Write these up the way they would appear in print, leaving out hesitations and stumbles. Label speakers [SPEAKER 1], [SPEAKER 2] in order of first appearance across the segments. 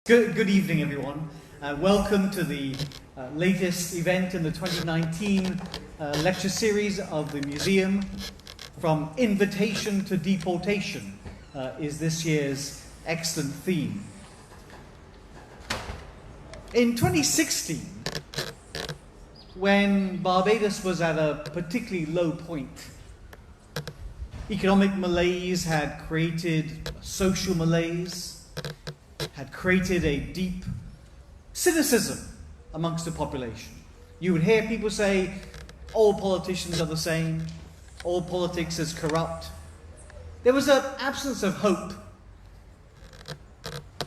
[SPEAKER 1] Good evening, everyone. Welcome to the latest event in the 2019 lecture series of the museum. From Invitation to Deportation is this year's excellent theme. In 2016, when Barbados was at a particularly low point, economic malaise had created social malaise, had created a deep cynicism amongst the population. You would hear people say, all politicians are the same, all politics is corrupt. There was an absence of hope.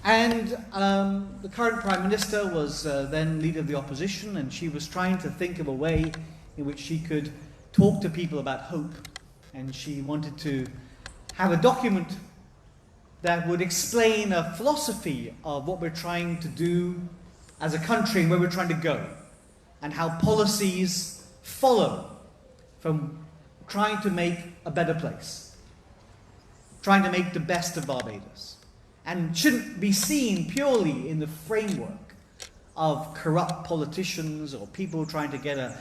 [SPEAKER 1] And the current Prime Minister was then leader of the opposition, and she was trying to think of a way in which she could talk to people about hope. And she wanted to have a document that would explain a philosophy of what we're trying to do as a country and where we're trying to go, and how policies follow from trying to make a better place, trying to make the best of Barbados, and shouldn't be seen purely in the framework of corrupt politicians or people trying to get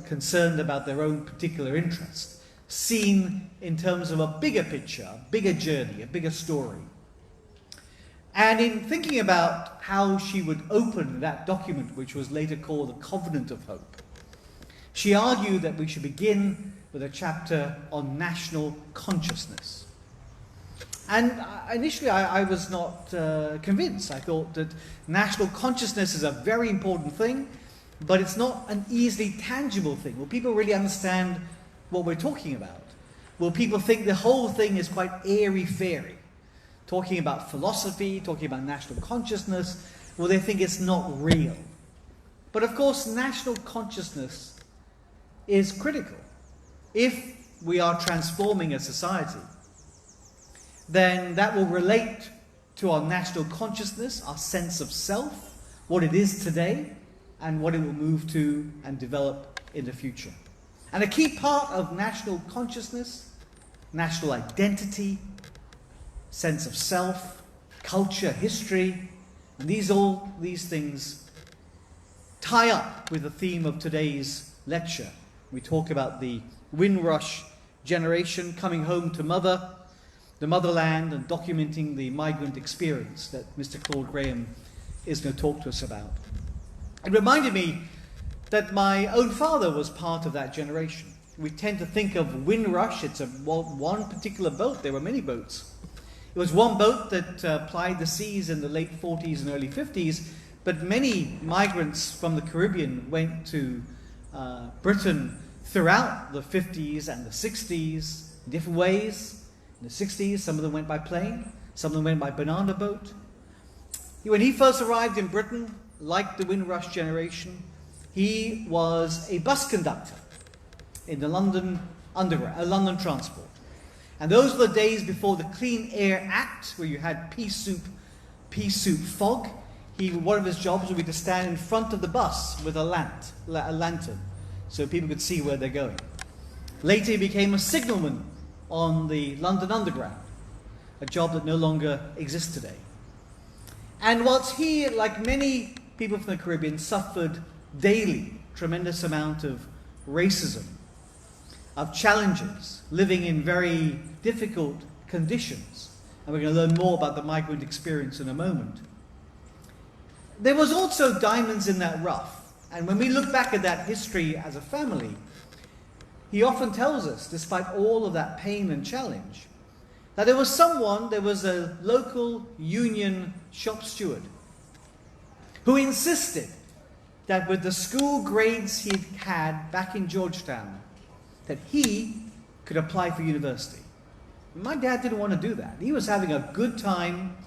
[SPEAKER 1] concerned about their own particular interest. Seen in terms of a bigger picture, a bigger journey, a bigger story. And in thinking about how she would open that document, which was later called the Covenant of Hope, she argued that we should begin with a chapter on national consciousness. And initially I was not convinced. I thought that national consciousness is a very important thing, but it's not an easily tangible thing. Will people really understand what we're talking about? Will people think the whole thing is quite airy-fairy? Talking about philosophy, talking about national consciousness, will they think it's not real? But of course, national consciousness is critical. If we are transforming a society, then that will relate to our national consciousness, our sense of self, what it is today, and what it will move to and develop in the future. And a key part of national consciousness, national identity, sense of self, culture, history, and these things tie up with the theme of today's lecture. We talk about the Windrush Generation coming home to the motherland, and documenting the migrant experience that Mr. Claude is going to talk to us about. It reminded me that my own father was part of that generation. We tend to think of Windrush, it's one particular boat. There were many boats. It was one boat that plied the seas in the late 40s and early 50s, but many migrants from the Caribbean went to Britain throughout the 50s and the 60s, in different ways. In the 60s, some of them went by plane, some of them went by banana boat. When he first arrived in Britain, like the Windrush Generation, he was a bus conductor in the London Underground, London Transport. And those were the days before the Clean Air Act, where you had pea soup fog. One of his jobs would be to stand in front of the bus with a lantern, so people could see where they're going. Later he became a signalman on the London Underground, a job that no longer exists today. And whilst he, like many people from the Caribbean, suffered daily tremendous amount of racism, of challenges, living in very difficult conditions, and we're going to learn more about the migrant experience in a moment. There was also diamonds in that rough, and when we look back at that history as a family, he often tells us, despite all of that pain and challenge, that there was a local union shop steward who insisted that with the school grades he'd had back in Georgetown, that he could apply for university. My dad didn't want to do that. He was having a good time.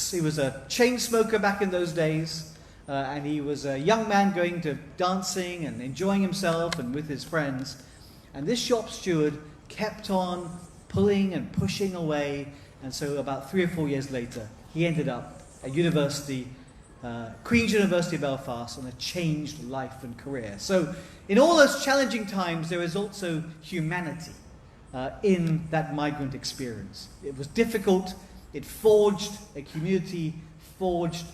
[SPEAKER 1] He was a chain smoker back in those days, and he was a young man going to dancing and enjoying himself and with his friends. And this shop steward kept on pulling and pushing away, and so about 3 or 4 years later, he ended up at university, Queen's University of Belfast, on a changed life and career. So in all those challenging times, there is also humanity in that migrant experience. It was difficult. It forged a community forged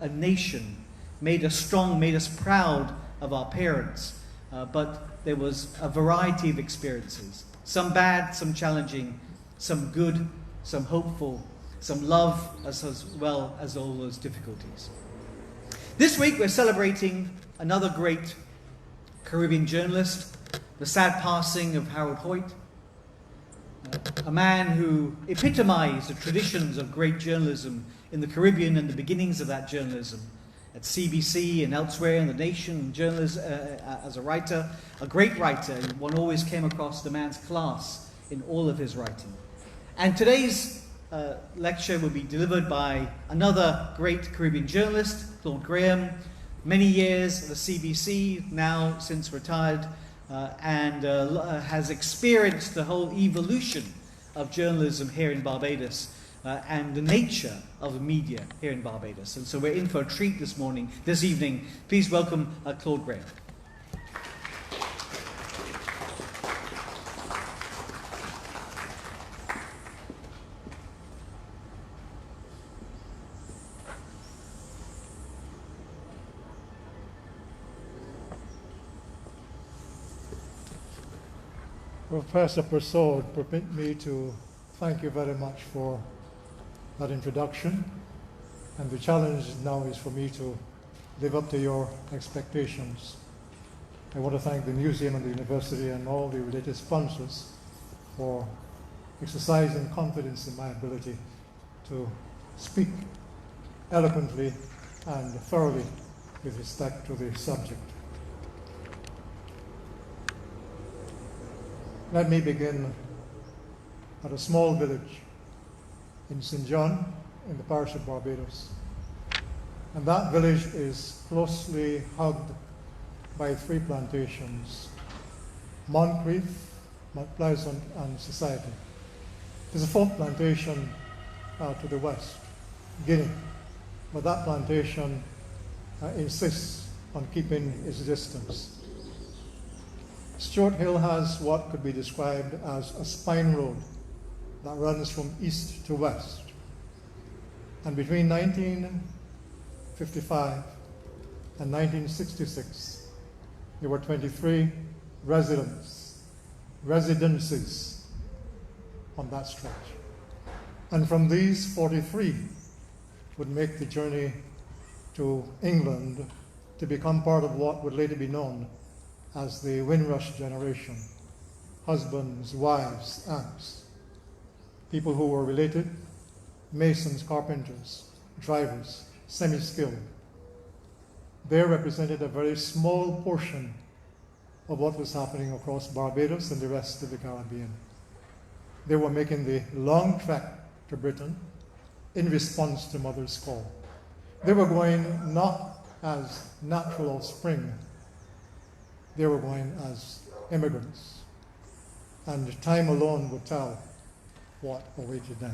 [SPEAKER 1] a nation, made us strong, made us proud of our parents. But there was a variety of experiences, some bad, some challenging, some good, some hopeful, some love, as well as all those difficulties. This week we're celebrating another great Caribbean journalist, the sad passing of Harold Hoyt, a man who epitomized the traditions of great journalism in the Caribbean and the beginnings of that journalism at CBC and elsewhere in the nation, as a writer, a great writer. One always came across the man's class in all of his writing. And today's lecture will be delivered by another great Caribbean journalist, Claude Graham, many years at the CBC, now since retired, and has experienced the whole evolution of journalism here in Barbados and the nature of media here in Barbados. And so we're in for a treat this evening. Please welcome Claude Graham.
[SPEAKER 2] Professor Persaud, permit me to thank you very much for that introduction. And the challenge now is for me to live up to your expectations. I want to thank the museum and the university and all the related sponsors for exercising confidence in my ability to speak eloquently and thoroughly with respect to the subject. Let me begin at a small village in St. John in the parish of Barbados. And that village is closely hugged by three plantations: Moncrief, Mount Pleasant, and Society. There's a fourth plantation to the west, Guinea, but that plantation insists on keeping its distance. Stuart Hill has what could be described as a spine road that runs from east to west. And between 1955 and 1966, there were 23 residences on that stretch. And from these, 43 would make the journey to England to become part of what would later be known as the Windrush Generation: husbands, wives, aunts, people who were related, masons, carpenters, drivers, semi-skilled. They represented a very small portion of what was happening across Barbados and the rest of the Caribbean. They were making the long trek to Britain in response to Mother's call. They were going not as natural offspring, they were going as immigrants. And time alone would tell what awaited them.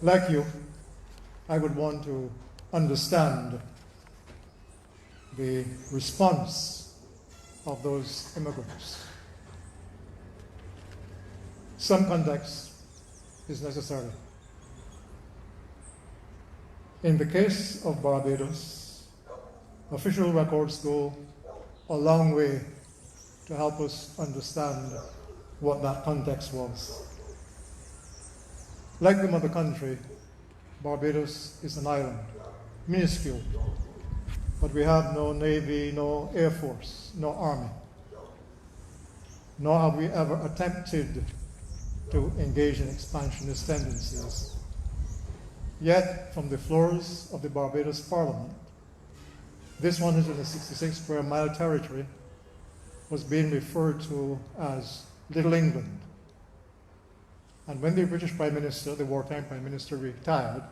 [SPEAKER 2] Like you, I would want to understand the response of those immigrants. Some context is necessary. In the case of Barbados, official records go a long way to help us understand what that context was. Like the mother country, Barbados is an island, minuscule, but we have no navy, no air force, no army, nor have we ever attempted to engage in expansionist tendencies. Yet, from the floors of the Barbados Parliament, this 166 square mile territory was being referred to as Little England. And when the British Prime Minister, the wartime Prime Minister, retired,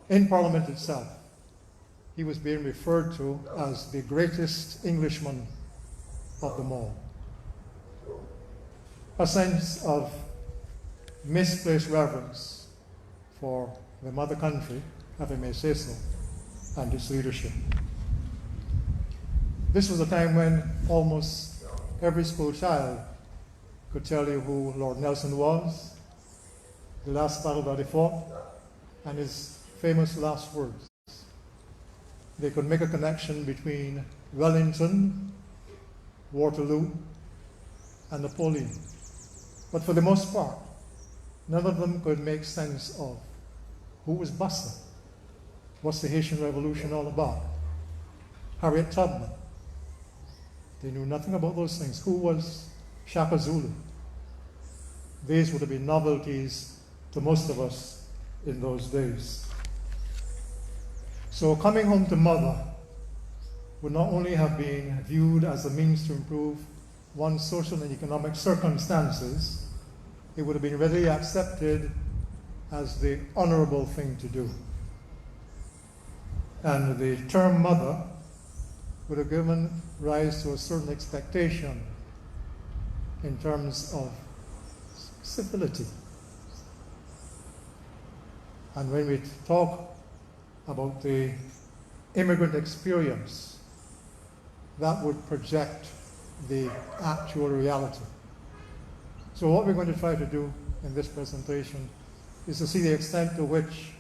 [SPEAKER 2] in Parliament itself, he was being referred to as the greatest Englishman of them all. A sense of misplaced reverence for the mother country, if I may say so, and its leadership. This was a time when almost every school child could tell you who Lord Nelson was, the last battle that he fought, and his famous last words. They could make a connection between Wellington, Waterloo, and Napoleon. But for the most part, none of them could make sense of who was Buster. What's the Haitian Revolution all about? Harriet Tubman. They knew nothing about those things. Who was Shaka Zulu? These would have been novelties to most of us in those days. So coming home to mother would not only have been viewed as a means to improve one's social and economic circumstances, it would have been readily accepted as the honorable thing to do. And the term mother would have given rise to a certain expectation in terms of civility. And when we talk about the immigrant experience, that would project the actual reality. So what we're going to try to do in this presentation is to see the extent to which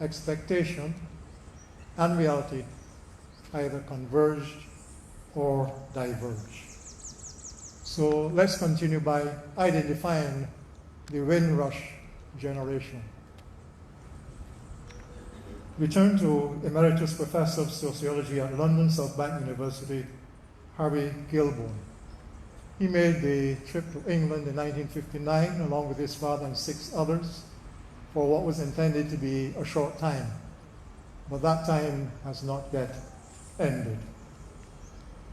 [SPEAKER 2] expectation and reality either converged or diverged. So let's continue by identifying the Windrush generation. We turn to Emeritus Professor of Sociology at London South Bank University, Harry Gilbourne. He made the trip to England in 1959 along with his father and 6 others for what was intended to be a short time, but that time has not yet ended.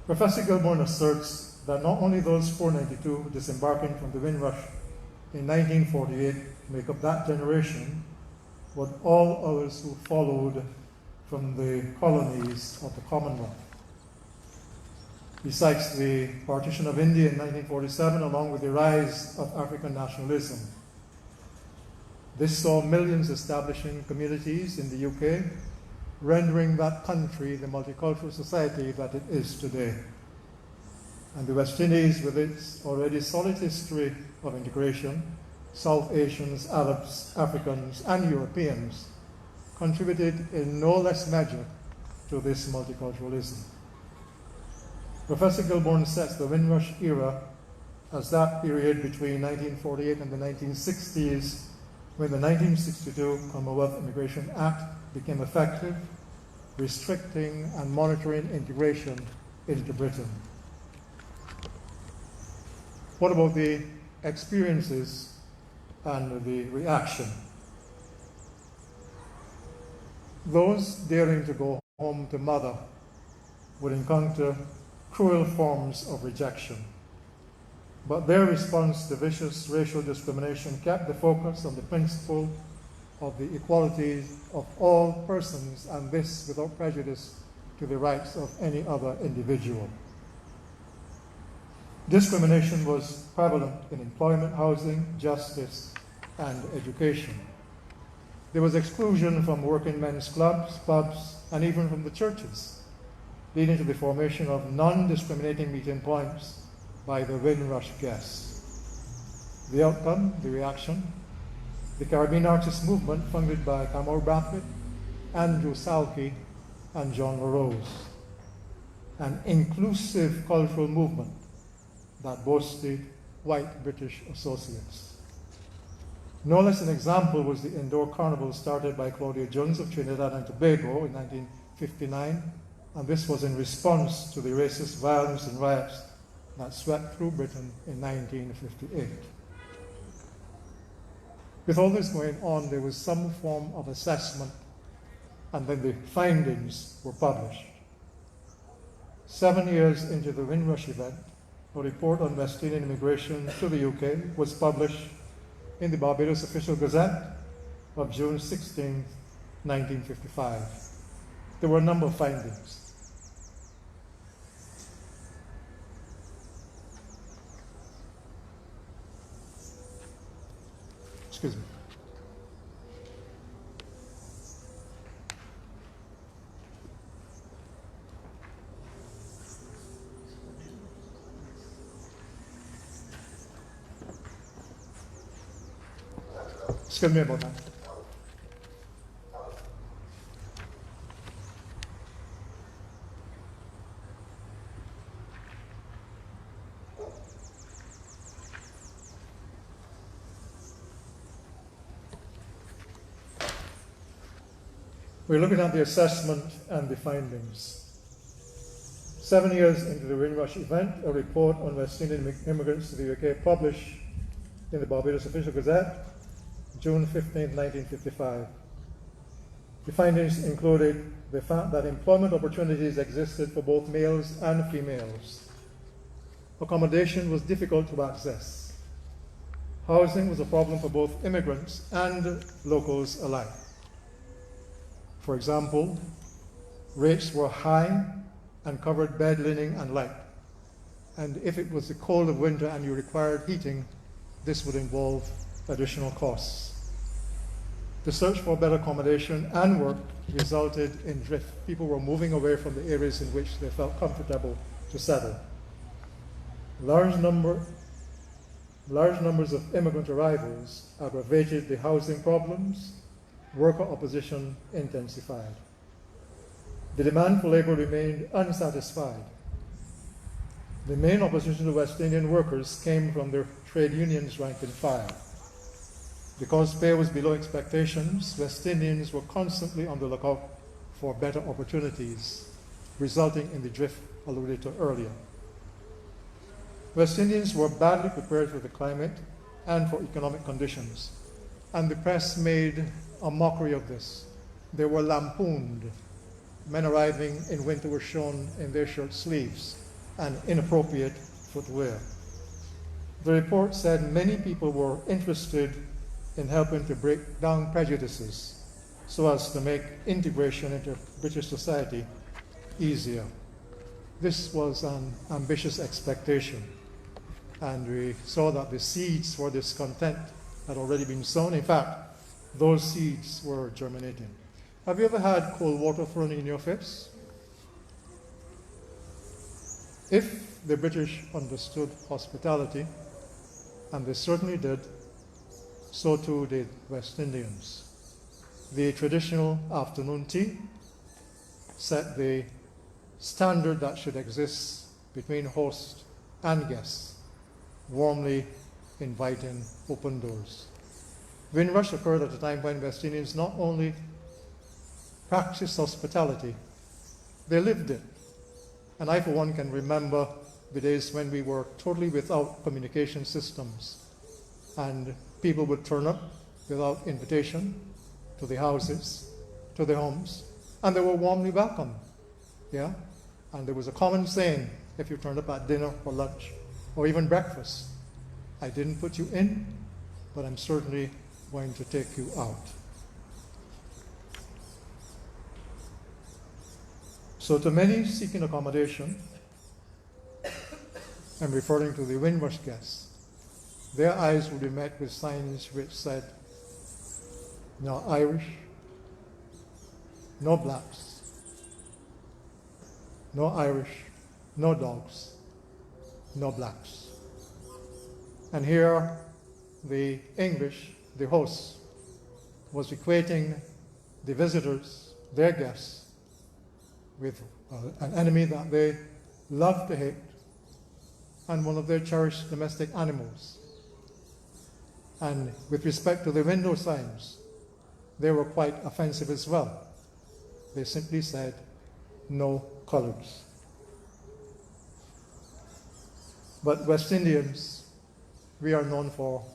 [SPEAKER 2] Professor Gilbourne asserts that not only those 492 disembarking from the Windrush in 1948 make up that generation, but all others who followed from the colonies of the Commonwealth. He cites the partition of India in 1947 along with the rise of African nationalism. This saw millions establishing communities in the UK, rendering that country the multicultural society that it is today. And the West Indies, with its already solid history of integration, South Asians, Arabs, Africans, and Europeans contributed in no less measure to this multiculturalism. Professor Gilbourne sets the Windrush era as that period between 1948 and the 1960s, when the 1962 Commonwealth Immigration Act became effective, restricting and monitoring integration into Britain. What about the experiences and the reaction? Those daring to go home to mother would encounter cruel forms of rejection, but their response to vicious racial discrimination kept the focus on the principle of the equality of all persons, and this without prejudice to the rights of any other individual. Discrimination was prevalent in employment, housing, justice, and education. There was exclusion from working men's clubs, pubs, and even from the churches, leading to the formation of non-discriminating meeting points by the Windrush guests. The outcome, the reaction, the Caribbean Artist Movement, funded by Kamau Brathwaite, Andrew Salkey, and John LaRose, an inclusive cultural movement that boasted white British associates. No less an example was the indoor carnival started by Claude Jones of Trinidad and Tobago in 1959, and this was in response to the racist violence and riots that swept through Britain in 1958. With all this going on, there was some form of assessment, and then the findings were published. 7 years into the Windrush event, a report on West Indian immigration to the UK was published in the Barbados Official Gazette of June 16, 1955. There were a number of findings. Excuse me. Excuse me about that. We're looking at the assessment and the findings. 7 years into the Windrush event, a report on West Indian immigrants to the UK published in the Barbados Official Gazette, June 15, 1955. The findings included the fact that employment opportunities existed for both males and females. Accommodation was difficult to access. Housing was a problem for both immigrants and locals alike. For example, rates were high and covered bed, linen, and light. And if it was the cold of winter and you required heating, this would involve additional costs. The search for better accommodation and work resulted in drift. People were moving away from the areas in which they felt comfortable to settle. Large numbers of immigrant arrivals aggravated the housing problems. Worker opposition intensified. The demand for labor remained unsatisfied. The main opposition to West Indian workers came from their trade unions rank and file. Because pay was below expectations, West Indians were constantly on the lookout for better opportunities, resulting in the drift alluded to earlier. West Indians were badly prepared for the climate and for economic conditions, and the press made a mockery of this. They were lampooned. Men arriving in winter were shown in their shirt sleeves and inappropriate footwear. The report said many people were interested in helping to break down prejudices so as to make integration into British society easier. This was an ambitious expectation, and we saw that the seeds for discontent had already been sown. In fact, those seeds were germinating. Have you ever had cold water thrown in your face? If the British understood hospitality, and they certainly did, so too did West Indians. The traditional afternoon tea set the standard that should exist between host and guest, warmly inviting open doors. Windrush occurred at a time when West Indians not only practiced hospitality, they lived it. And I, for one, can remember the days when we were totally without communication systems, and people would turn up without invitation to the houses, to the homes, and they were warmly welcomed. Yeah? And there was a common saying, if you turned up at dinner or lunch or even breakfast, I didn't put you in, but I'm certainly going to take you out. So to many seeking accommodation, I'm referring to the Windrush guests, their eyes would be met with signs which said, no Irish, no blacks, no Irish, no dogs, no blacks. And here the English, the host, was equating the visitors, their guests, with an enemy that they loved to hate and one of their cherished domestic animals. And with respect to the window signs, they were quite offensive as well. They simply said, no colors. But West Indians, we are known for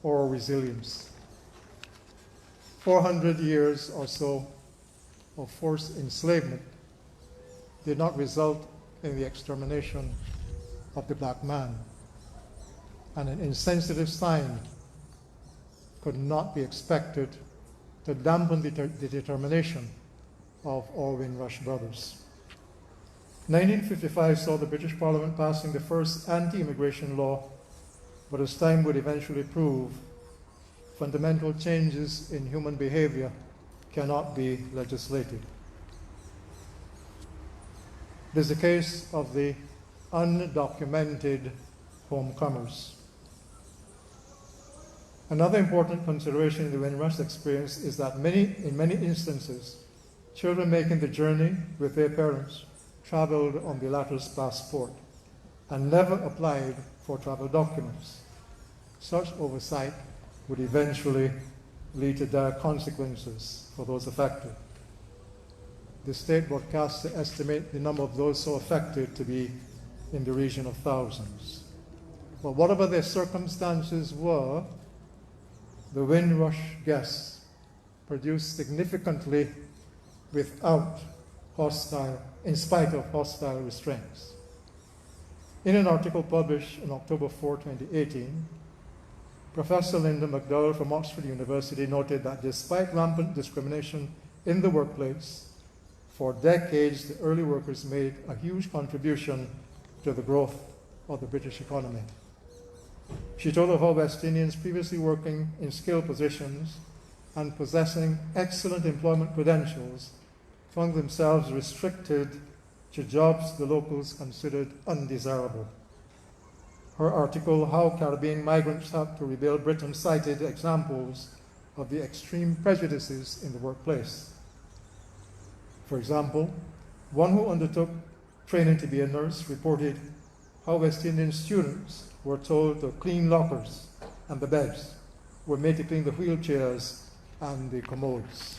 [SPEAKER 2] our resilience. 400 years or so of forced enslavement did not result in the extermination of the black man. And an insensitive sign could not be expected to dampen the determination of our Windrush brothers. 1955 saw the British Parliament passing the first anti-immigration law, but as time would eventually prove, fundamental changes in human behavior cannot be legislated. It is the case of the undocumented homecomers. Another important consideration in the Windrush experience is that in many instances, children making the journey with their parents traveled on the latter's passport and never applied for travel documents. Such oversight would eventually lead to dire consequences for those affected. The state broadcaster estimates the number of those so affected to be in the region of thousands. But whatever their circumstances were, the Windrush guests produced significantly in spite of hostile restraints. In an article published on October 4, 2018, Professor Linda McDowell from Oxford University noted that despite rampant discrimination in the workplace, for decades the early workers made a huge contribution to the growth of the British economy. She told of how West Indians previously working in skilled positions and possessing excellent employment credentials found themselves restricted to jobs the locals considered undesirable. Her article, How Caribbean Migrants Helped to Rebuild Britain, cited examples of the extreme prejudices in the workplace. For example, one who undertook training to be a nurse reported how West Indian students were told to clean lockers and the beds, were made to clean the wheelchairs and the commodes.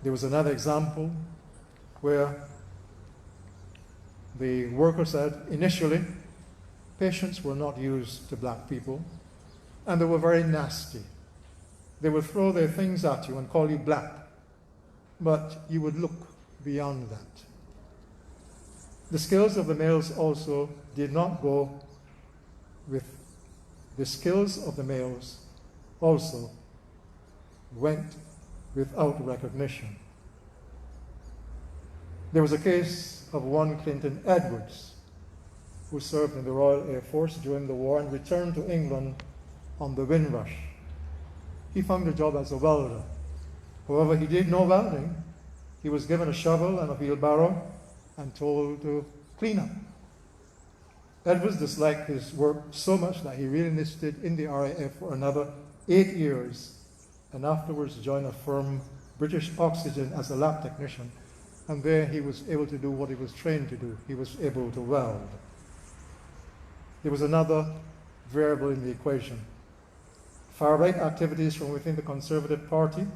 [SPEAKER 2] There was another example where the worker said initially patients were not used to black people and they were very nasty. They would throw their things at you and call you black, but you would look beyond that. The skills of the males also did not go with the skills of the males also went without recognition. There was a case of one Clinton Edwards who served in the Royal Air Force during the war and returned to England on the Windrush. He found a job as a welder. However, he did no welding. He was given a shovel and a wheelbarrow and told to clean up. Edwards disliked his work so much that he re-enlisted in the RAF for another 8 years and afterwards joined a firm, British Oxygen, as a lab technician. And there he was able to do what he was trained to do. He was able to weld. There was another variable in the equation. Far-right activities from within the Conservative Party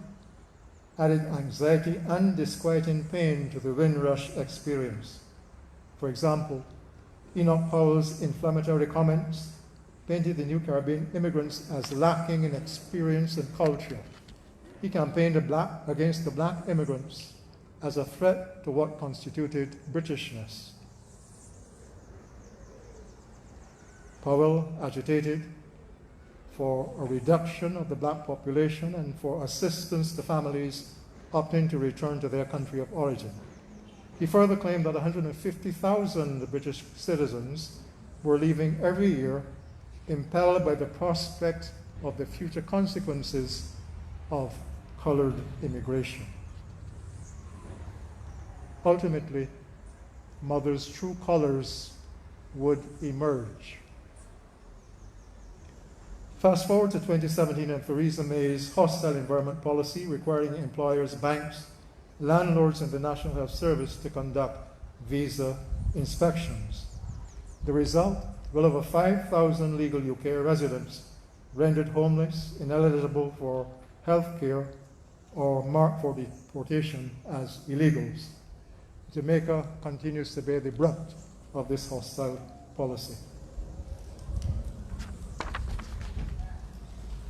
[SPEAKER 2] added anxiety and disquieting pain to the Windrush experience. For example, Enoch Powell's inflammatory comments painted the new Caribbean immigrants as lacking in experience and culture. He campaigned against the black immigrants as a threat to what constituted Britishness. Powell agitated for a reduction of the black population and for assistance to families opting to return to their country of origin. He further claimed that 150,000 British citizens were leaving every year, impelled by the prospect of the future consequences of colored immigration. Ultimately, Mother's true colors would emerge. Fast forward to 2017 and Theresa May's hostile environment policy requiring employers, banks, landlords, and the National Health Service to conduct visa inspections. The result? Well over 5,000 legal UK residents rendered homeless, ineligible for health care, or marked for deportation as illegals. Jamaica continues to bear the brunt of this hostile policy.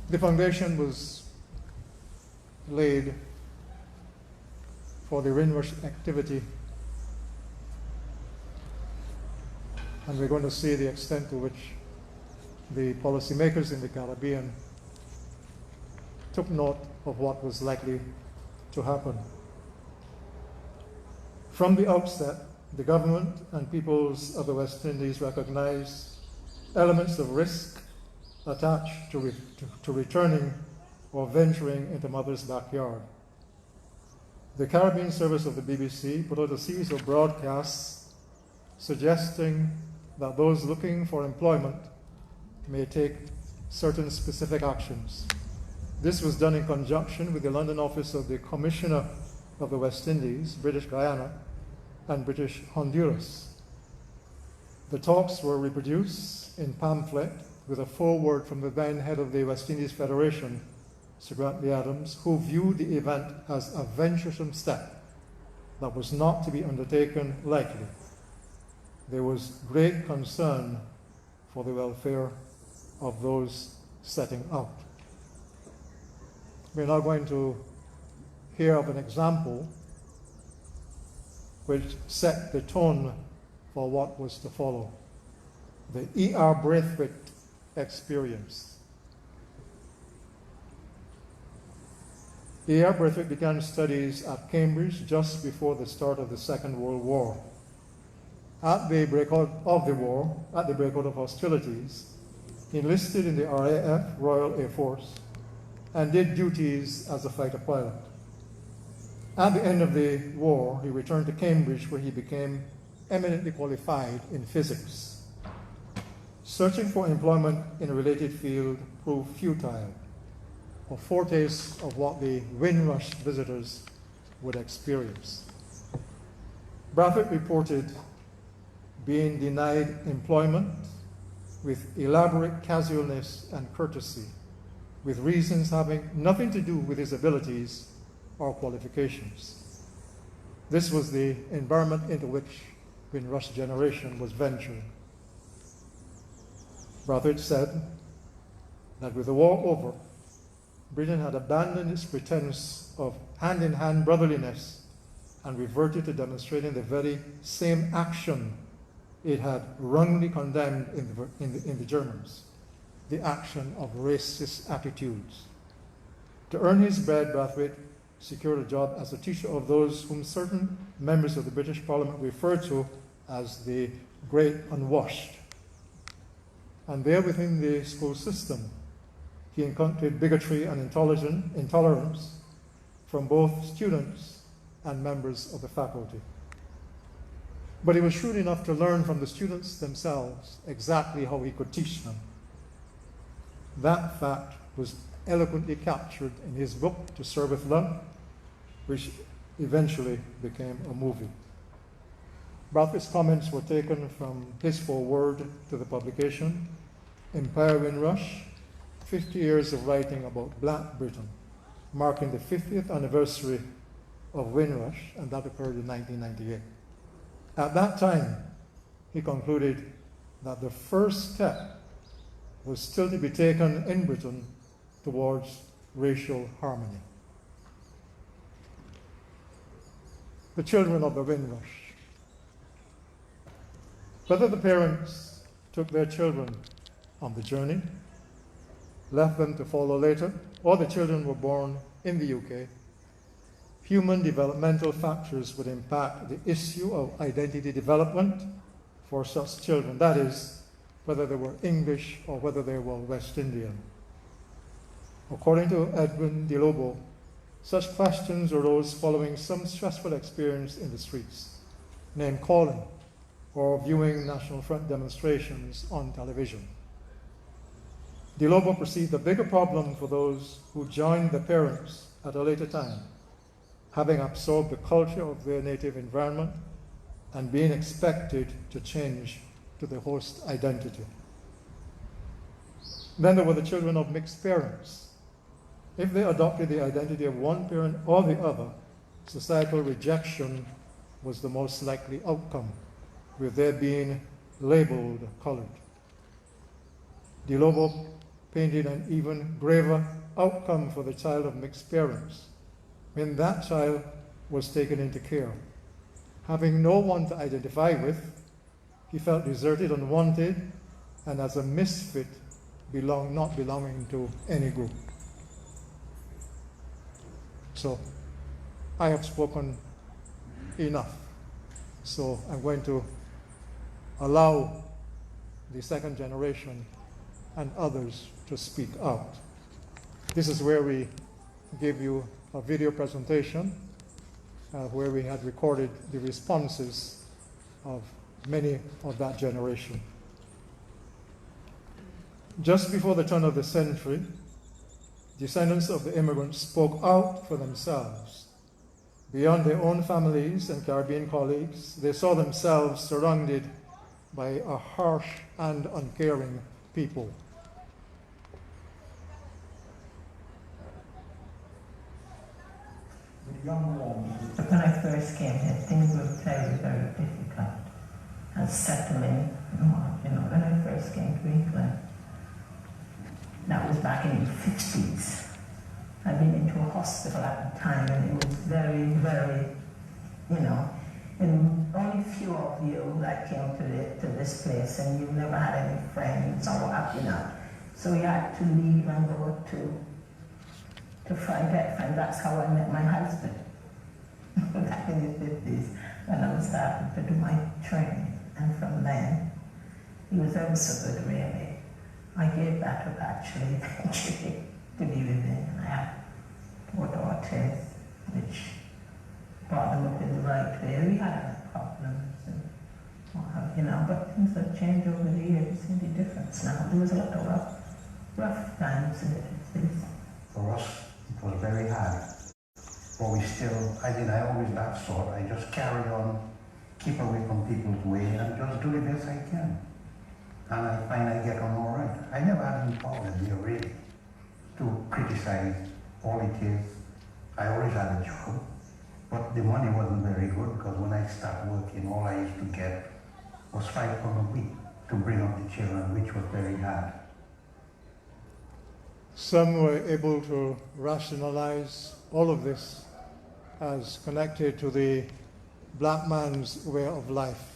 [SPEAKER 2] The foundation was laid for the Windrush activity, and we're going to see the extent to which the policymakers in the Caribbean took note of what was likely to happen. From the outset, the government and peoples of the West Indies recognized elements of risk attached to returning or venturing into mother's backyard. The Caribbean service of the BBC put out a series of broadcasts suggesting that those looking for employment may take certain specific actions. This was done in conjunction with the London office of the Commissioner of the West Indies, British Guyana, and British Honduras. The talks were reproduced in pamphlet with a foreword from the then head of the West Indies Federation, Sir Grantley Adams, who viewed the event as a venturesome step that was not to be undertaken lightly. There was great concern for the welfare of those setting out. We're now going to hear of an example which set the tone for what was to follow. The E.R. Braithwaite experience. E.R. Braithwaite began studies at Cambridge just before the start of the Second World War. At the breakout of hostilities, he enlisted in the RAF, Royal Air Force, and did duties as a fighter pilot. At the end of the war, he returned to Cambridge, where he became eminently qualified in physics. Searching for employment in a related field proved futile, a foretaste of what the Windrush visitors would experience. Braithwaite reported being denied employment with elaborate casualness and courtesy, with reasons having nothing to do with his abilities or qualifications. This was the environment into which Windrush Generation was venturing. Braithwaite said that with the war over, Britain had abandoned its pretense of hand-in-hand brotherliness and reverted to demonstrating the very same action it had wrongly condemned in the Germans, the action of racist attitudes. To earn his bread, Braithwaite secured a job as a teacher of those whom certain members of the British Parliament referred to as the Great Unwashed. And there within the school system, he encountered bigotry and intolerance from both students and members of the faculty. But he was shrewd enough to learn from the students themselves exactly how he could teach them. That fact was eloquently captured in his book, To Serve with Love, which eventually became a movie. Braithwaite's comments were taken from his foreword to the publication, Empire Windrush, 50 Years of Writing About Black Britain, marking the 50th anniversary of Windrush, and that occurred in 1998. At that time, he concluded that the first step was still to be taken in Britain towards racial harmony. The children of the Windrush. Whether the parents took their children on the journey, left them to follow later, or the children were born in the UK, human developmental factors would impact the issue of identity development for such children. That is, whether they were English or whether they were West Indian. According to Edwin de Lobo, such questions arose following some stressful experience in the streets, name calling, or viewing National Front demonstrations on television. De Lobo perceived a bigger problem for those who joined the parents at a later time, having absorbed the culture of their native environment and being expected to change to the host identity. Then there were the children of mixed parents. If they adopted the identity of one parent or the other, societal rejection was the most likely outcome, with their being labeled colored. De Lobo painted an even graver outcome for the child of mixed parents when that child was taken into care. Having no one to identify with, he felt deserted, unwanted, and as a misfit, not belonging to any group. So, I have spoken enough. So, I'm going to allow the second generation and others to speak out. This is where we give you a video presentation where we had recorded the responses of many of that generation. Just before the turn of the century, descendants of the immigrants spoke out for themselves. Beyond their own families and Caribbean colleagues, they saw themselves surrounded by a harsh and uncaring people.
[SPEAKER 3] When I first came here, things were very, very difficult. And settling, when I first came to England, that was back in the 50s. I'd been into a hospital at the time, and it was very, very, and only few of you that came to this place, and you never had any friends or what, So we had to leave and go to get friends. That's how I met my husband back in the 50s when I was starting to do my training. And from then, he was ever so good, really. I gave that up, actually, eventually, to be with him. And I had 4 daughters, which brought them up in the right way. We had our problems, and but things have changed over the years. You see the difference now. There was a lot of rough times in the 50s.
[SPEAKER 4] For us, it was very hard. But we still, I always that sort. I just carry on, keep away from people's way, and just do the best I can. And I find I get on all right. I never had any problem here, really, to criticize all it is. I always had a job, but the money wasn't very good because when I started working, all I used to get was £5 a week to bring up the children, which was very hard.
[SPEAKER 2] Some were able to rationalize all of this as connected to the black man's way of life.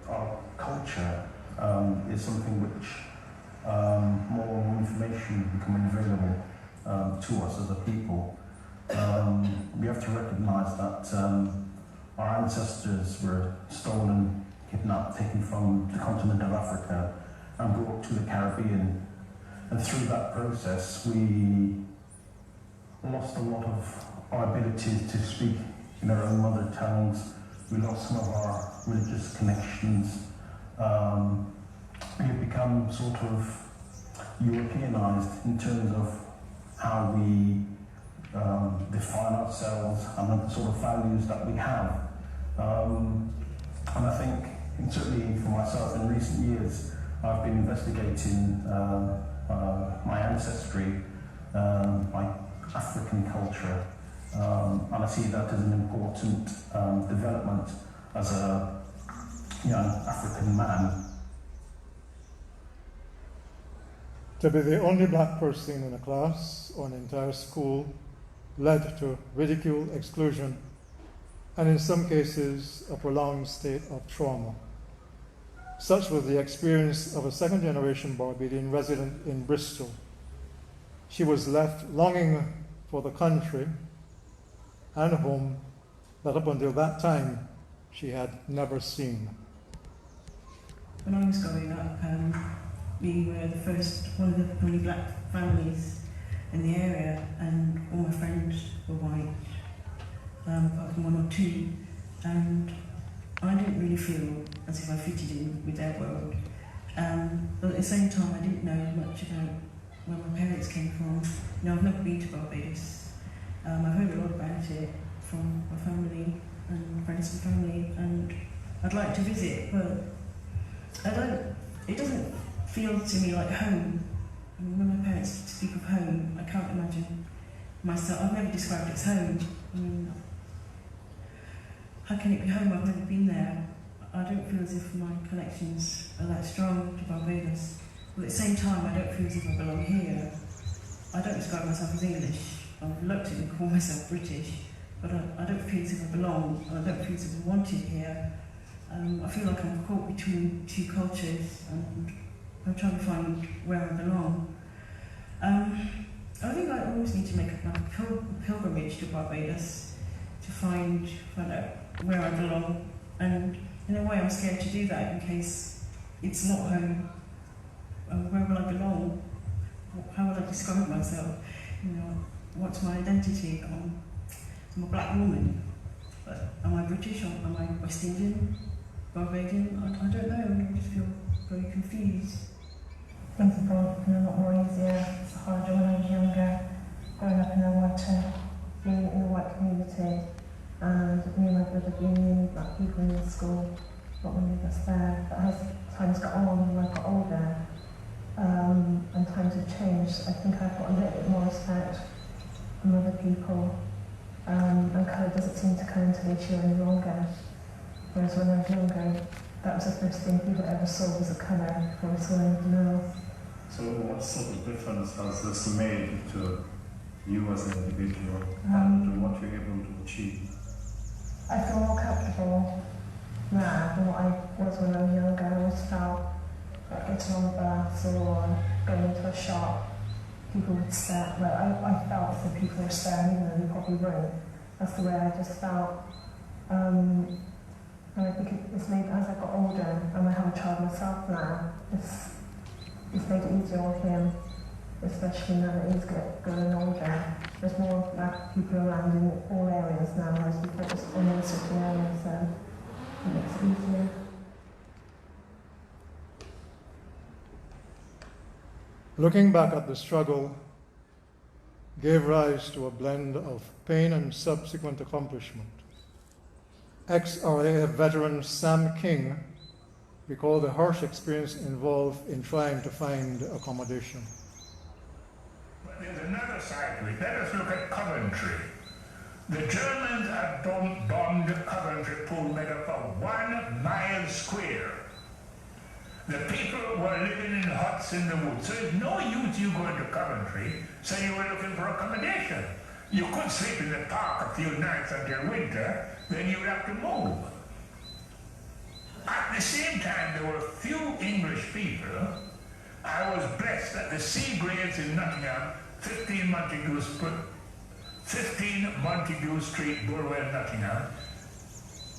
[SPEAKER 5] Our culture is something which more information becoming available to us as a people. We have to recognise that our ancestors were stolen, kidnapped, taken from the continent of Africa and brought to the Caribbean. And through that process, we lost a lot of our abilities to speak in our own mother tongues. We lost some of our religious connections. We have become sort of Europeanized in terms of how we define ourselves and the sort of values that we have. And I think, and certainly for myself in recent years, I've been investigating my ancestry, my African culture, and I see that as an important development as a young African man.
[SPEAKER 2] To be the only black person in a class or an entire school led to ridicule, exclusion, and in some cases, a prolonged state of trauma. Such was the experience of a second-generation Barbadian resident in Bristol. She was left longing for the country and home that up until that time she had never seen.
[SPEAKER 6] When I was growing up, we were one of the only black families in the area, and all my friends were white, apart from 1 or 2, and I didn't really feel as if I fitted in with their world. But at the same time, I didn't know much about where my parents came from. I've never been to Barbados. I've heard a lot about it from my family and friends and family, and I'd like to visit, but it doesn't feel to me like home. When my parents speak of home, I can't imagine myself. I've never described it as home. How can it be home? I've never been there. I don't feel as if my connections are that strong to Barbados. But at the same time, I don't feel as if I belong here. I don't describe myself as English. I reluctantly call myself British, but I don't feel as if I belong. I don't feel as if I'm wanted here. I feel like I'm caught between 2 cultures, and I'm trying to find where I belong. I think I always need to make a pilgrimage to Barbados to find out where I belong, and in a way I'm scared to do that in case it's not home. Where will I belong? How will I describe myself? What's my identity? I'm a black woman, but am I British or am I West Indian? Barbadian? I don't know, I just feel very confused.
[SPEAKER 3] Things have been a lot more easier. It's harder when I was younger, growing up in the water, being in the white community, and me and my brother being the only black people in the school, not many of us there. But as times got on and I got older, and times have changed, I think I've got a little bit more respect from other people, and colour doesn't seem to come into the issue any longer. Whereas when I was younger, that was the first thing people ever saw was a colour before we saw anything else.
[SPEAKER 7] So what sort of difference has this made to you as an individual and what you're able to achieve?
[SPEAKER 3] I feel more comfortable now than what I was when I was younger. I always felt like getting on the bus or going into a shop, people would stare. Well, I felt that people were staring, even though they probably weren't. That's the way I just felt. And I think it's made, as I got older, and I have a child myself now, it's made it easier on him, especially now that he's growing older. There's more black people around in all areas now, whereas before it was only in certain areas, so it makes it easier.
[SPEAKER 2] Looking back at the struggle gave rise to a blend of pain and subsequent accomplishment. Ex-RAF veteran Sam King recalled the harsh experience involved in trying to find accommodation.
[SPEAKER 8] But there's another side to it. Let us look at Coventry. The Germans had bombed Coventry Pool Meadow for 1 mile square. The people were living in huts in the woods. So it's no use you going to Coventry, so you were looking for accommodation. You could sleep in the park a few nights until winter, then you would have to move. At the same time, there were few English people. I was blessed that the Seagraves in Nottingham, 15 Montague Street, Burwell, Nottingham,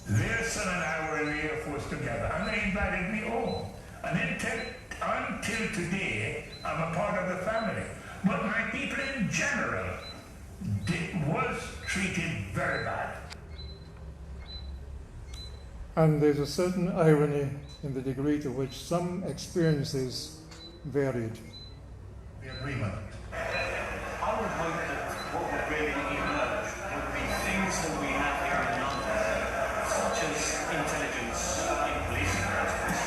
[SPEAKER 8] their son and I were in the Air Force together, and they invited me home. And until today, I'm a part of the family. But my people in general was treated very bad.
[SPEAKER 2] And there's a certain irony in the degree to which some experiences varied.
[SPEAKER 8] The agreement.
[SPEAKER 9] I would hope that what would really emerge would be things that we have here in London, such as intelligence in policing, for instance,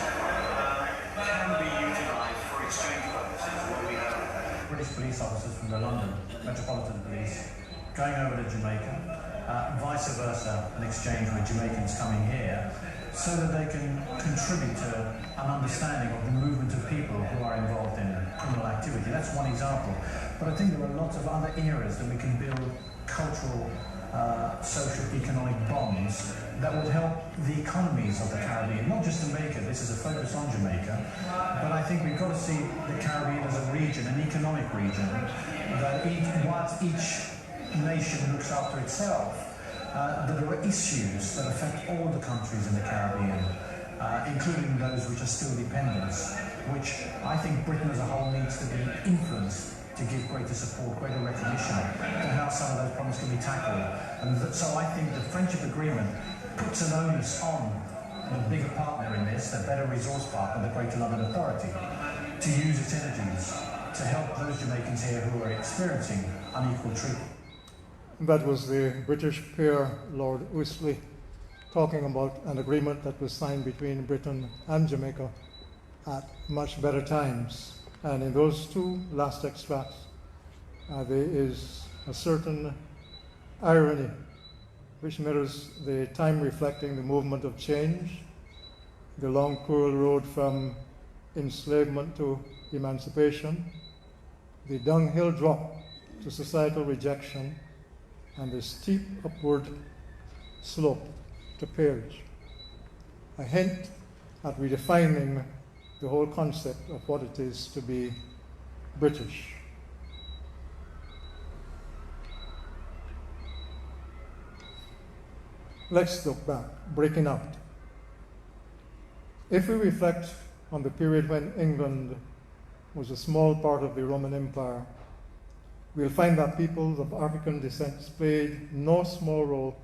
[SPEAKER 9] can be utilised for exchange purposes when we have
[SPEAKER 5] British police officers from the London Metropolitan Police going over to Jamaica, vice versa, an exchange with Jamaicans coming here, so that they can contribute to an understanding of the movement of people who are involved in criminal activity. That's one example. But I think there are lots of other areas that we can build cultural, social, economic bonds that would help the economies of the Caribbean, not just Jamaica. This is a focus on Jamaica, but I think we've got to see the Caribbean as a region, an economic region, that whilst each nation looks after itself, that there are issues that affect all the countries in the Caribbean, including those which are still dependents, which I think Britain as a whole needs to be influenced to give greater support, greater recognition to how some of those problems can be tackled. And so I think the friendship agreement puts an onus on the bigger partner in this, the better resource partner, the Greater London Authority, to use its energies to help those Jamaicans here who are experiencing unequal treatment.
[SPEAKER 2] That was the British peer, Lord Ousley, talking about an agreement that was signed between Britain and Jamaica at much better times. And in those two last extracts, there is a certain irony which mirrors the time reflecting the movement of change, the long, cruel road from enslavement to emancipation, the dunghill drop to societal rejection, and the steep upward slope to peerage. A hint at redefining the whole concept of what it is to be British. Let's look back, breaking out. If we reflect on the period when England was a small part of the Roman Empire, we'll find that peoples of African descent played no small role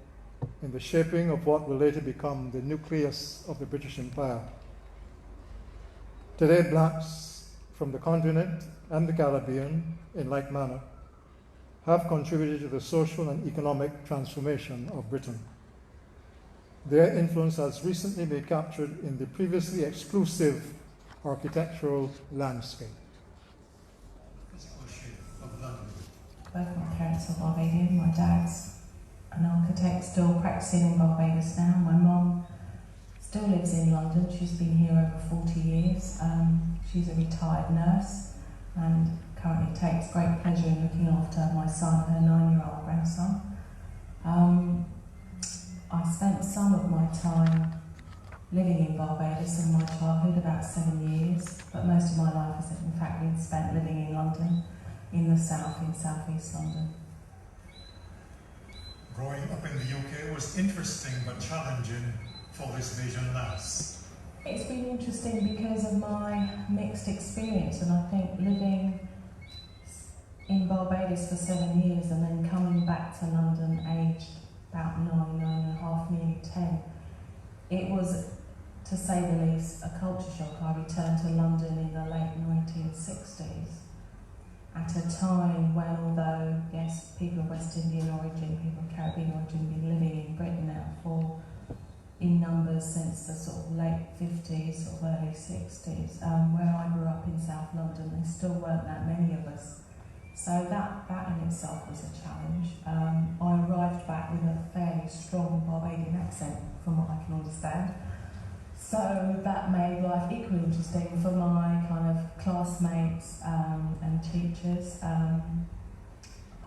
[SPEAKER 2] in the shaping of what will later become the nucleus of the British Empire. Today, blacks from the continent and the Caribbean, in like manner, have contributed to the social and economic transformation of Britain. Their influence has recently been captured in the previously exclusive architectural landscape.
[SPEAKER 6] Both my parents are Barbadian. My dad's an architect still practicing in Barbados now. My mum still lives in London. She's been here over 40 years. She's a retired nurse and currently takes great pleasure in looking after my son, her 9-year-old grandson. I spent some of my time living in Barbados in my childhood, about 7 years, but most of my life has in fact been spent living in London, in the south, in southeast London.
[SPEAKER 10] Growing up in the UK was interesting but challenging for this Asian lass.
[SPEAKER 6] It's been interesting because of my mixed experience, and I think living in Barbados for 7 years and then coming back to London aged about 9 and a half, nearly 10, it was, to say the least, a culture shock. I returned to London in the late 1960s at a time when, although, yes, people of West Indian origin, people of Caribbean origin have been living in Britain now for, in numbers since the sort of late 50s or early 60s. Where I grew up in South London, there still weren't that many of us. So that in itself was a challenge. I arrived back with a fairly strong Barbadian accent, from what I can understand. So that made life equally interesting for my kind of classmates and teachers. I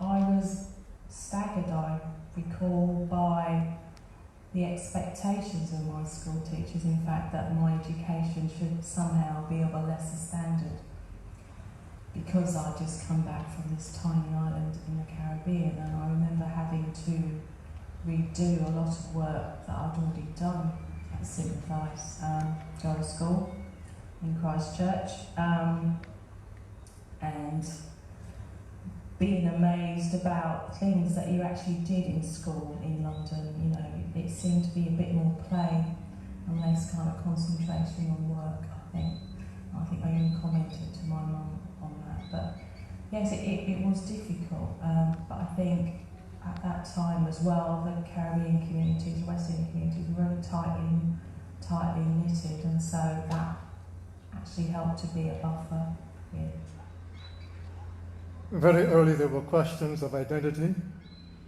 [SPEAKER 6] was staggered, I recall, by the expectations of my school teachers, in fact, that my education should somehow be of a lesser standard, because I'd just come back from this tiny island in the Caribbean, and I remember having to redo a lot of work that I'd already done at Sympathise Girls' School in Christchurch, and being amazed about things that you actually did in school in London. You know, it seemed to be a bit more play and less kind of concentration on work, I think. I think I even commented to my mum on that. But yes, it was difficult, but I think at that time as well, the Caribbean communities, West Indian communities were very tightly knitted, and so that actually helped to be a buffer. Yeah.
[SPEAKER 2] Very early there were questions of identity,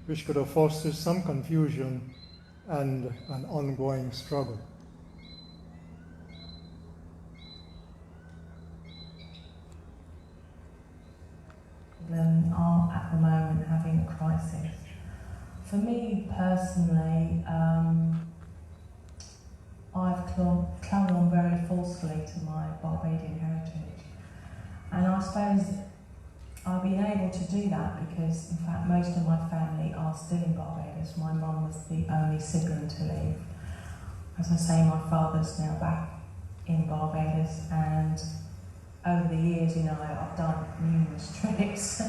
[SPEAKER 2] which could have fostered some confusion and an ongoing struggle.
[SPEAKER 6] Are at the moment having a crisis. For me personally, I've clung on very forcefully to my Barbadian heritage, and I suppose I've been able to do that because, in fact, most of my family are still in Barbados. My mum was the only sibling to leave. As I say, my father's now back in Barbados, and over the years, you know, I've done numerous trips,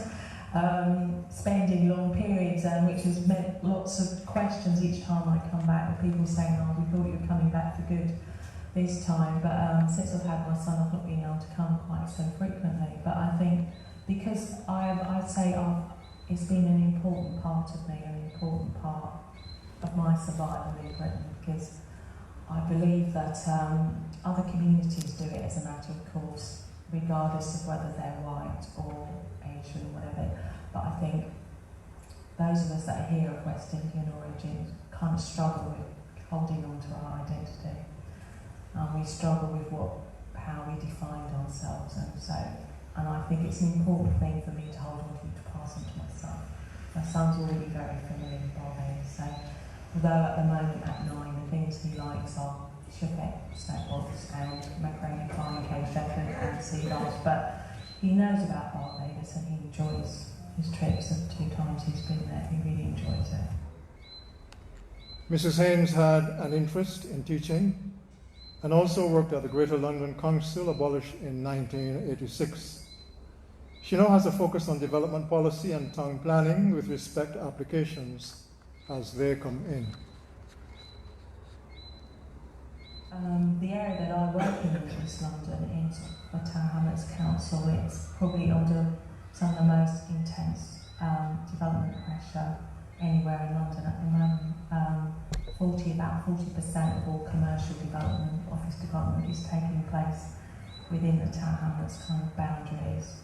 [SPEAKER 6] spending long periods, which has meant lots of questions each time I come back, with people saying, oh, we thought you were coming back for good this time. But since I've had my son, I've not been able to come quite so frequently. But I think because I'd say it's been an important part of me, an important part of my survival in Britain, because I believe that other communities do it as a matter of course, regardless of whether they're white or Asian or whatever. But I think those of us that are here of West Indian origin kind of struggle with holding on to our identity. We struggle with how we defined ourselves, and I think it's an important thing for me to hold on to pass on to my son. My son's already very familiar with Barbados, so although at the moment at 9 the things he likes are Chapet, snapbots and macaroni pie, cake shepherd and seagulls, but he knows about Barbados and he enjoys his trips. The 2 times he's been there, he really enjoys it.
[SPEAKER 2] Mrs. Haynes had an interest in teaching and also worked at the Greater London Council, abolished in 1986. She now has a focus on development policy and town planning with respect to applications as they come in.
[SPEAKER 11] The area that I work in East London is the Tower Hamlets Council. It's probably under some of the most intense development pressure anywhere in London at the moment. About 40% of all commercial development, office development, is taking place within the Tower Hamlets kind of boundaries.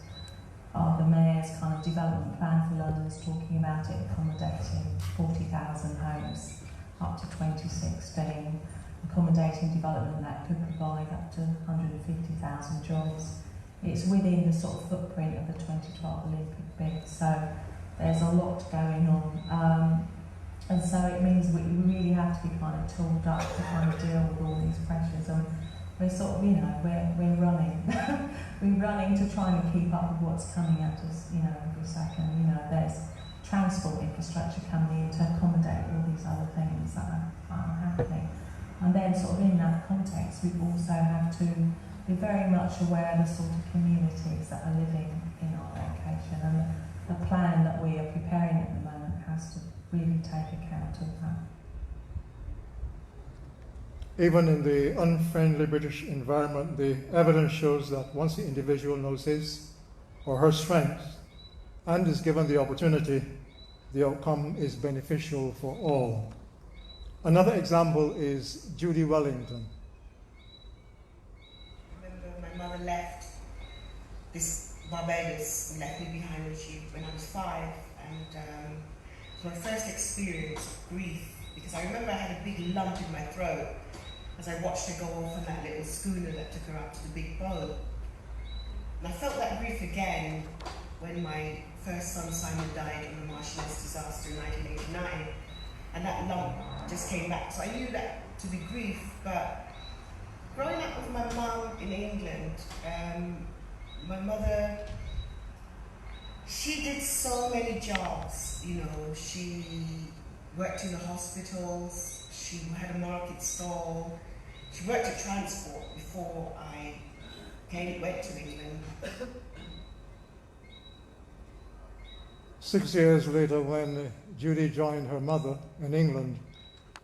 [SPEAKER 11] The Mayor's kind of development plan for London is talking about it accommodating 40,000 homes, up to 2016, accommodating development that could provide up to 150,000 jobs. It's within the sort of footprint of the 2012 Olympic bid, so there's a lot going on. And so it means we really have to be kind of tooled up to kind of deal with all these pressures. And we're sort of, we're running. We're running to try and keep up with what's coming at us, every second. There's transport infrastructure coming in to accommodate all these other things that are happening. And then sort of in that context, we also have to be very much aware of the sort of communities that are living in our location. And the plan that we are preparing at the moment has to really take account of that.
[SPEAKER 2] Even in the unfriendly British environment, the evidence shows that once the individual knows his or her strengths and is given the opportunity, the outcome is beneficial for all. Another example is Judy Wellington.
[SPEAKER 12] I remember my mother left this Barbados, left me behind when I was 5, and my first experience of grief, because I remember I had a big lump in my throat as I watched her go off on that little schooner that took her out to the big boat. And I felt that grief again when my first son Simon died in the Marshallese disaster in 1989, and that lump just came back. So I knew that to be grief, but growing up with my mum in England, my mother, she did so many jobs, she worked in the hospitals, she had a market stall, she worked at transport before I went to England.
[SPEAKER 2] 6 years later, when Judy joined her mother in England,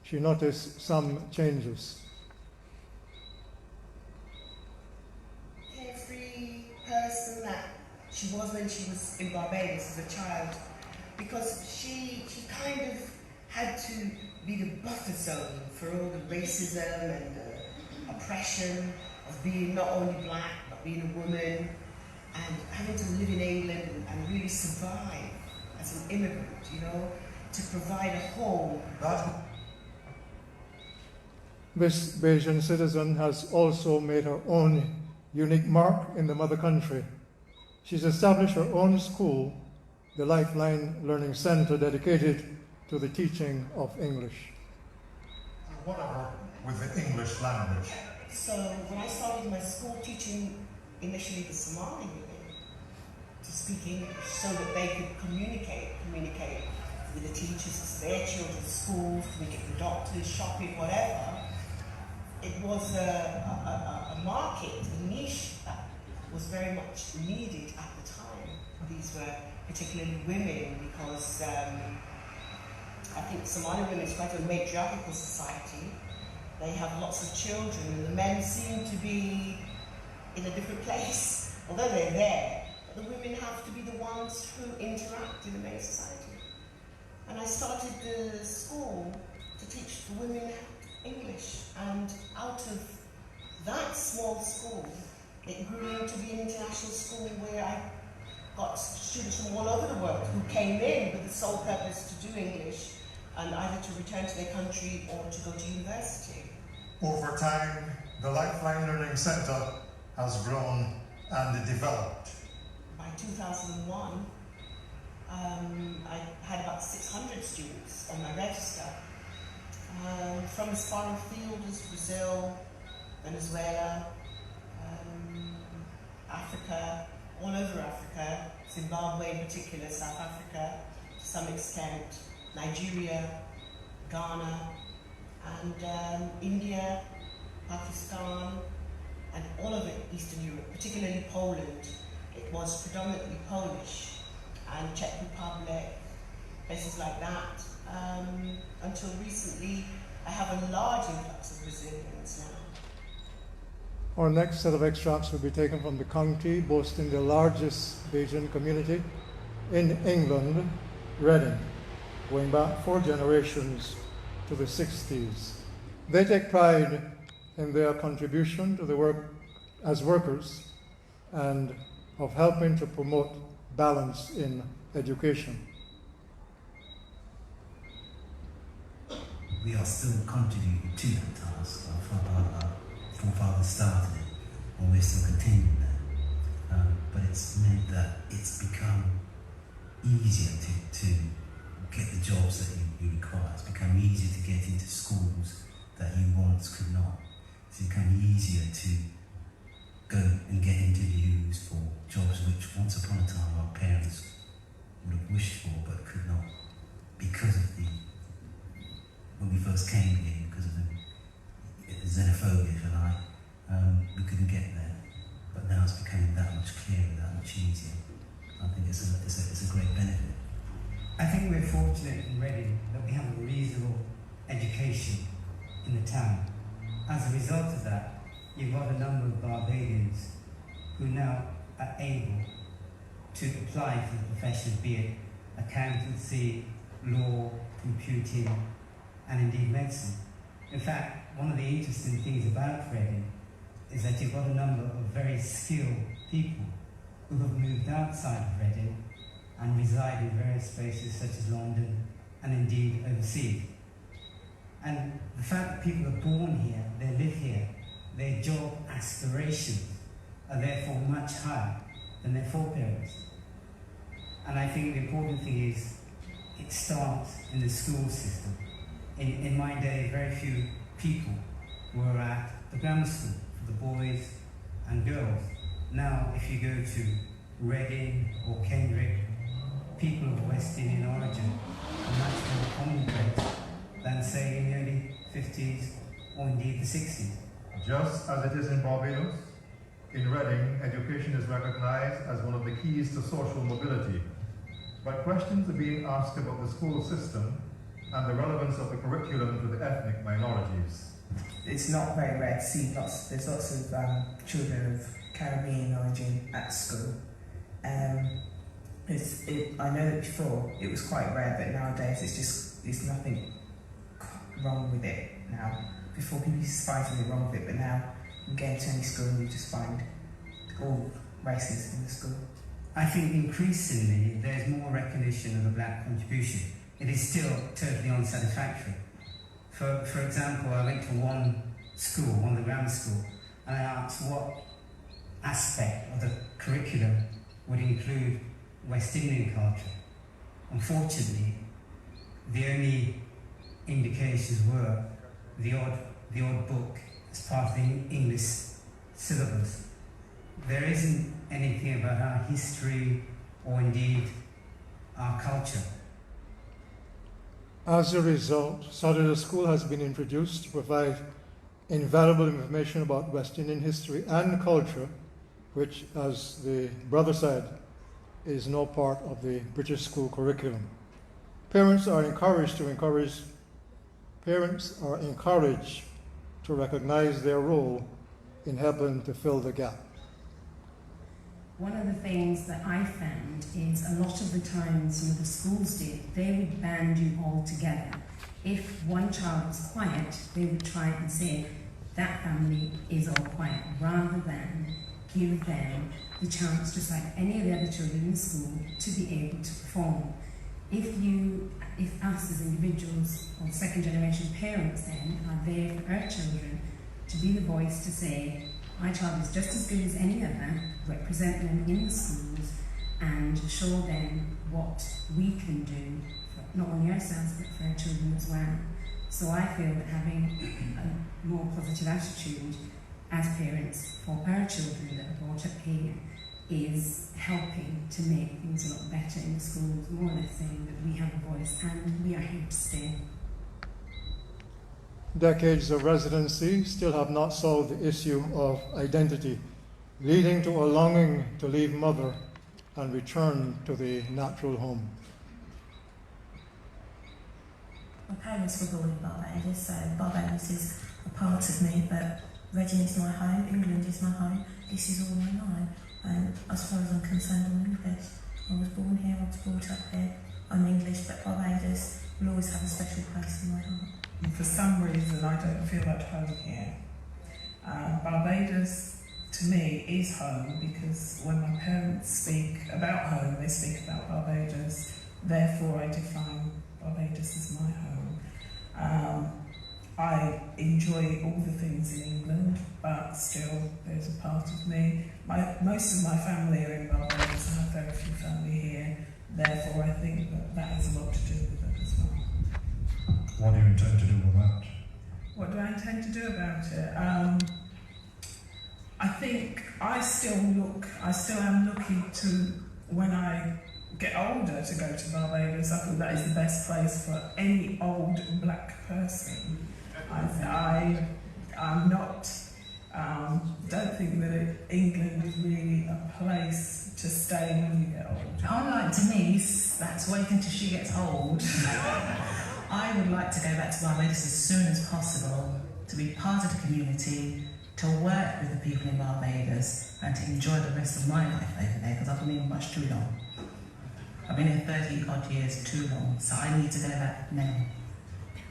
[SPEAKER 2] she noticed some changes.
[SPEAKER 12] Carefree person that she was when she was in Barbados as a child, because she kind of had to be the buffer zone for all the racism and the oppression of being not only black, but being a woman, and having to live in England and really survive as an immigrant, to provide a home.
[SPEAKER 2] This Bayesian citizen has also made her own unique mark in the mother country. She's established her own school, the Lifeline Learning Center, dedicated to the teaching of English.
[SPEAKER 10] Whatever with the English language.
[SPEAKER 12] So when I started my school teaching initially the Somali women to speak English so that they could communicate with the teachers, their children's schools, communicate with doctors, shopping, whatever, it was a market, a niche that was very much needed at the time. These were particularly women, because I think Somali women is quite a matriarchal society. They have lots of children, and the men seem to be in a different place, although they're there. But the women have to be the ones who interact in the main society. And I started the school to teach the women English, and out of that small school, it grew into be an international school where I got students from all over the world who came in with the sole purpose to do English, and either to return to their country or to go to university.
[SPEAKER 10] Over time, the Lifeline Learning Center has grown and developed.
[SPEAKER 12] By 2001, I had about 600 students on my register, from as far afield as Brazil, Venezuela, Africa, all over Africa, Zimbabwe in particular, South Africa to some extent, Nigeria, Ghana, and India, Pakistan, and all of Eastern Europe, particularly Poland. It was predominantly Polish, and Czech Republic, places like that. Until recently, I have a large influx of Brazilians now.
[SPEAKER 2] Our next set of extracts will be taken from the county boasting the largest Bajan community in England, Reading, going back 4 generations to the 60s. They take pride in their contribution to the work as workers and of helping to promote balance in education.
[SPEAKER 13] We are still contributing to that task. Our forefathers started it, and we're still continuing that. But it's meant that it's become easier to get the jobs that you require. It's become easier to get into schools that you once could not. It's become easier to go and get interviews for jobs which once upon a time our parents would have wished for but could not because of when we first came here, because of the xenophobia, if you like, we couldn't get there. But now it's becoming that much clearer, that much easier. I think it's a great benefit.
[SPEAKER 14] I think we're fortunate in Reading that we have a reasonable education in the town. As a result of that, you've got a number of Barbadians who now are able to apply for the professions, be it accountancy, law, computing, and indeed medicine. In fact, one of the interesting things about Reading is that you've got a number of very skilled people who have moved outside of Reading and reside in various places such as London and indeed overseas. And the fact that people are born here, they live here, their job aspirations are therefore much higher than their foreparents. And I think the important thing is it starts in the school system. In my day, very few people were at the grammar school for the boys and girls. Now, if you go to Reading or Kendrick, people of West Indian origin are much more commonplace than, say, in the early 50s or indeed the 60s.
[SPEAKER 15] Just as it is in Barbados, in Reading, education is recognized as one of the keys to social mobility. But questions are being asked about the school system and the relevance of the curriculum to the ethnic minorities.
[SPEAKER 16] It's not very rare to see there's lots of children of Caribbean origin at school. I know that before it was quite rare, but nowadays it's nothing wrong with it now. Before people used to find something wrong with it, but now you get into any school and you just find all races in the school.
[SPEAKER 14] I think increasingly there's more recognition of the black contribution. It is still totally unsatisfactory. For example, I went to one of the grammar school, and I asked what aspect of the curriculum would include West Indian culture. Unfortunately, the only indications were the odd book as part of the English syllabus. There isn't anything about our history or indeed our culture.
[SPEAKER 2] As a result, Saturday School has been introduced to provide invaluable information about West Indian history and culture, which, as the brother said, is no part of the British school curriculum. Parents are encouraged to recognize their role in helping to fill the gap.
[SPEAKER 17] One of the things that I found is a lot of the time some of the schools they would band you all together. If one child was quiet, they would try and say, that family is all quiet, rather than give them the chance, just like any of the other children in the school, to be able to perform. If us as individuals or second generation parents then are there for our children to be the voice to say, my child is just as good as any other, represent them in the schools and show them what we can do for not only ourselves but for our children as well. So I feel that having a more positive attitude as parents for our children that are brought up here is helping to make things a lot better in the schools, more or less saying that we have a voice and we are here to stay.
[SPEAKER 2] Decades of residency still have not solved the issue of identity, leading to a longing to leave mother and return to the natural home.
[SPEAKER 18] My parents were born in Barbados, so Barbados is a part of me, but Reading is my home, England is my home, this is all I know. And as far as I'm concerned, I'm English. I was born here, I was brought up here, I'm English, but Barbados will always have a special place in my heart.
[SPEAKER 16] And for some reason, I don't feel at home here. Barbados, to me, is home because when my parents speak about home, they speak about Barbados. Therefore, I define Barbados as my home. I enjoy all the things in England, but still, there's a part of me. Most of my family are in Barbados. I have very few family here. Therefore, I think that has a lot to do with it as well.
[SPEAKER 15] What do you intend to do with that?
[SPEAKER 16] What do I intend to do about it? I think I still am looking to, when I get older, to go to Barbados. I think that is the best place for any old black person. I'm not, don't think that England is really a place to stay when you get old.
[SPEAKER 19] Unlike Denise, that's waiting till she gets old. I would like to go back to Barbados as soon as possible, to be part of the community, to work with the people in Barbados, and to enjoy the rest of my life over there, because I've been here much too long. I've been here 30 odd years too long, so I need to go back now.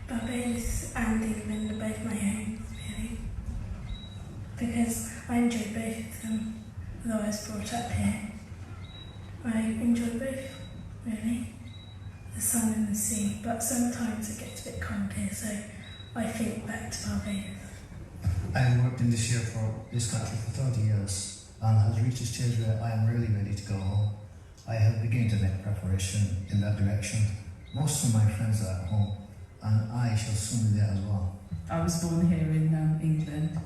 [SPEAKER 18] Barbados and England are both my home, really, because I enjoy both of them, although I was brought up here. I enjoy both, really, the sun and the sea, but sometimes it gets a bit cold here, so I think back to Barbados.
[SPEAKER 20] I have worked in this country for 30 years and has reached a stage where I am really ready to go home. I have begun to make preparation in that direction. Most of my friends are at home, and I shall soon be there as well.
[SPEAKER 6] I was born here in England.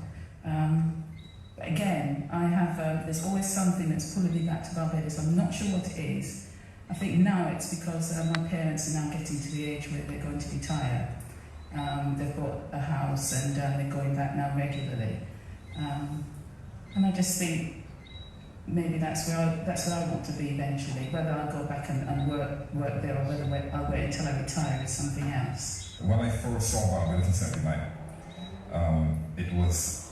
[SPEAKER 6] But again, I have there's always something that's pulling me back to Barbados. I'm not sure what it is. I think now it's because my parents are now getting to the age where they're going to retire. They've got a house and they're going back now regularly. And I just think maybe that's where I want to be eventually. Whether I'll go back and work there or whether I'll wait until I retire is something else.
[SPEAKER 21] When I first saw Barbados in '79, it was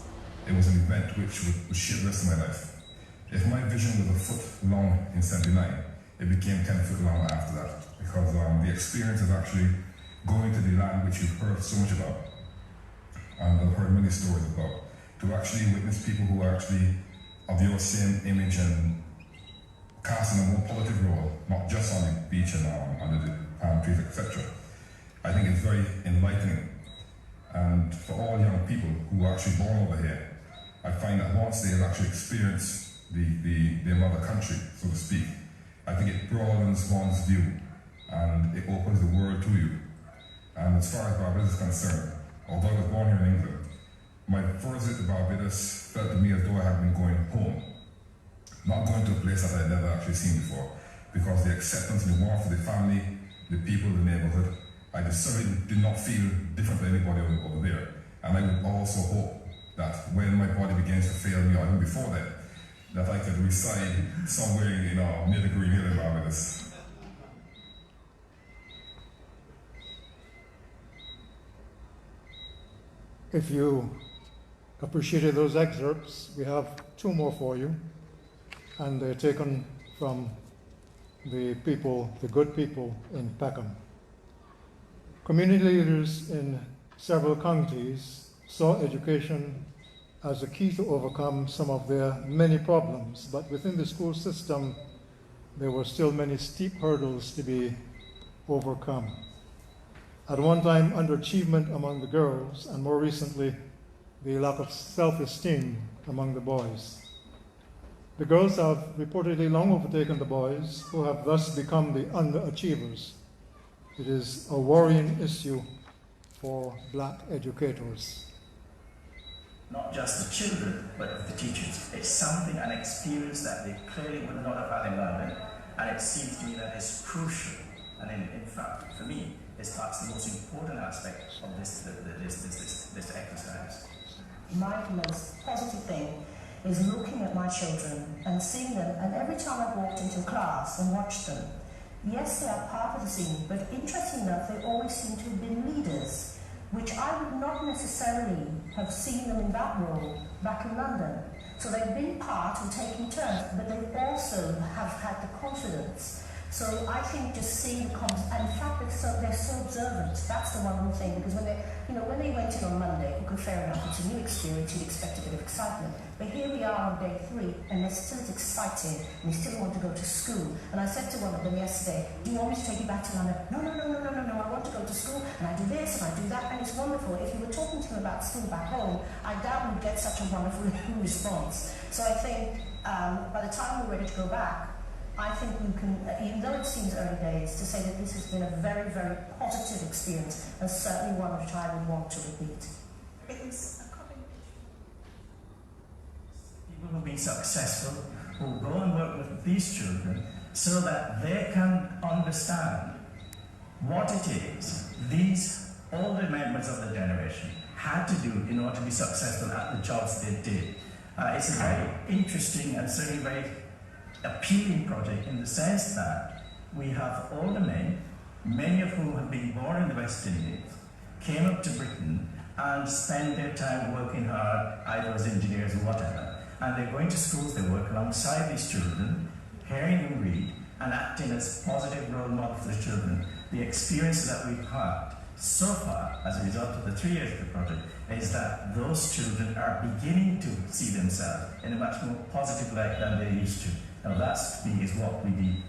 [SPEAKER 21] an event which would shape the rest of my life. If my vision was a foot long in '79, it became 10 foot long after that, because the experience of actually going to the land which you've heard so much about, and I've heard many stories about, to actually witness people who are actually of your same image and casting a more positive role, not just on the beach and under the palm trees, etc. I think it's very enlightening. And for all young people who are actually born over here, I find that once they have actually experienced their mother country, so to speak, I think it broadens one's view and it opens the world to you. And as far as Barbados is concerned, although I was born here in England, my first visit to Barbados felt to me as though I had been going home, not going to a place that I had never actually seen before, because the acceptance and the warmth of the family, the people, the neighborhood, I just certainly did not feel different than anybody over there. And I would also hope that when my body begins to fail me, or even before that, that I could reside somewhere near the Green Hill in Barbados.
[SPEAKER 2] If you appreciated those excerpts, we have two more for you, and they're taken from the good people in Peckham. Community leaders in several counties saw education as a key to overcome some of their many problems, but within the school system, there were still many steep hurdles to be overcome. At one time, underachievement among the girls, and more recently, the lack of self-esteem among the boys. The girls have reportedly long overtaken the boys, who have thus become the underachievers. It is a worrying issue for black educators.
[SPEAKER 22] Not just the children, but the teachers. It's something, an experience that they clearly would not have had in London, and it seems to me that it's crucial. And in fact, for me, it's perhaps the most important aspect of this exercise.
[SPEAKER 3] My most positive thing is looking at my children and seeing them, and every time I've walked into class and watched them,
[SPEAKER 1] Yes, they are part of the scene, but interesting enough, they always seem to have been leaders, which I would not necessarily have seen them in that role back in London. So they've been part and taken turns, but they also have had the confidence. So I think just seeing the confidence, and in fact they're so observant. That's the wonderful thing, because when they went in on Monday, okay, fair enough, it's a new experience, you'd expect a bit of excitement. But here we are on day 3, and they're still as excited, and they still want to go to school. And I said to one of them yesterday, do you want me to take you back to London? No, I want to go to school, and I do this, and I do that, and it's wonderful. If you were talking to them about school back home, I doubt we'd get such a wonderful response. So I think by the time we're ready to go back, I think we can, even though it seems early days, to say that this has been a very, very positive experience, and certainly one which I would want to repeat.
[SPEAKER 12] It was a combination.
[SPEAKER 22] People who've been successful will go and work with these children so that they can understand what it is these older members of the generation had to do in order to be successful at the jobs they did. It's a very interesting and certainly very appealing project in the sense that we have older men, many of whom have been born in the West Indies, came up to Britain and spend their time working hard, either as engineers or whatever. And they're going to schools, they work alongside these children, hearing them read, and acting as positive role models for the children. The experience that we've had so far, as a result of the 3 years of the project, is that those children are beginning to see themselves in a much more positive light than they used to. Now that's is what we need.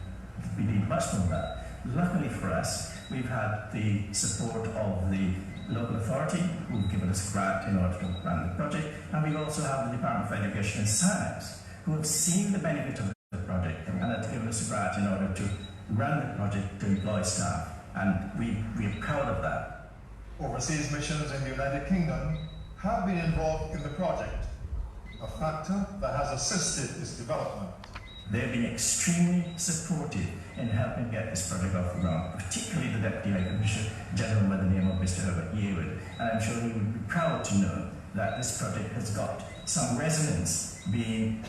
[SPEAKER 22] We need much more of that. Luckily for us, we've had the support of the local authority who've given us a grant in order to run the project, and we also have the Department of Education and Science who have seen the benefit of the project and have given us a grant in order to run the project to employ staff, and we are proud of that.
[SPEAKER 15] Overseas missions in the United Kingdom have been involved in the project, a factor that has assisted its development.
[SPEAKER 22] They've been extremely supportive in helping get this project off the ground, particularly the Deputy High Commissioner General by the name of Mr. Herbert Yearwood. And I'm sure he would be proud to know that this project has got some resonance being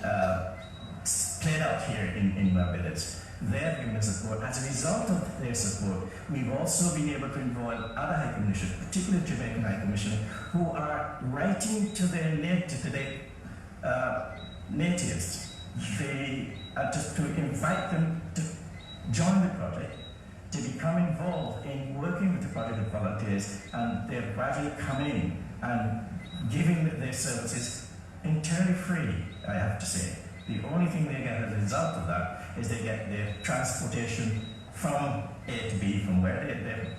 [SPEAKER 22] played out here in Barbados. They've given us support. As a result of their support, we've also been able to involve other High Commissioners, particularly the Jamaican High Commissioner, who are writing to their natives. They just to invite them to join the project, to become involved in working with the project of volunteers, and they're gradually coming in and giving their services entirely free, I have to say. The only thing they get as a result of that is they get their transportation from A to B, from where their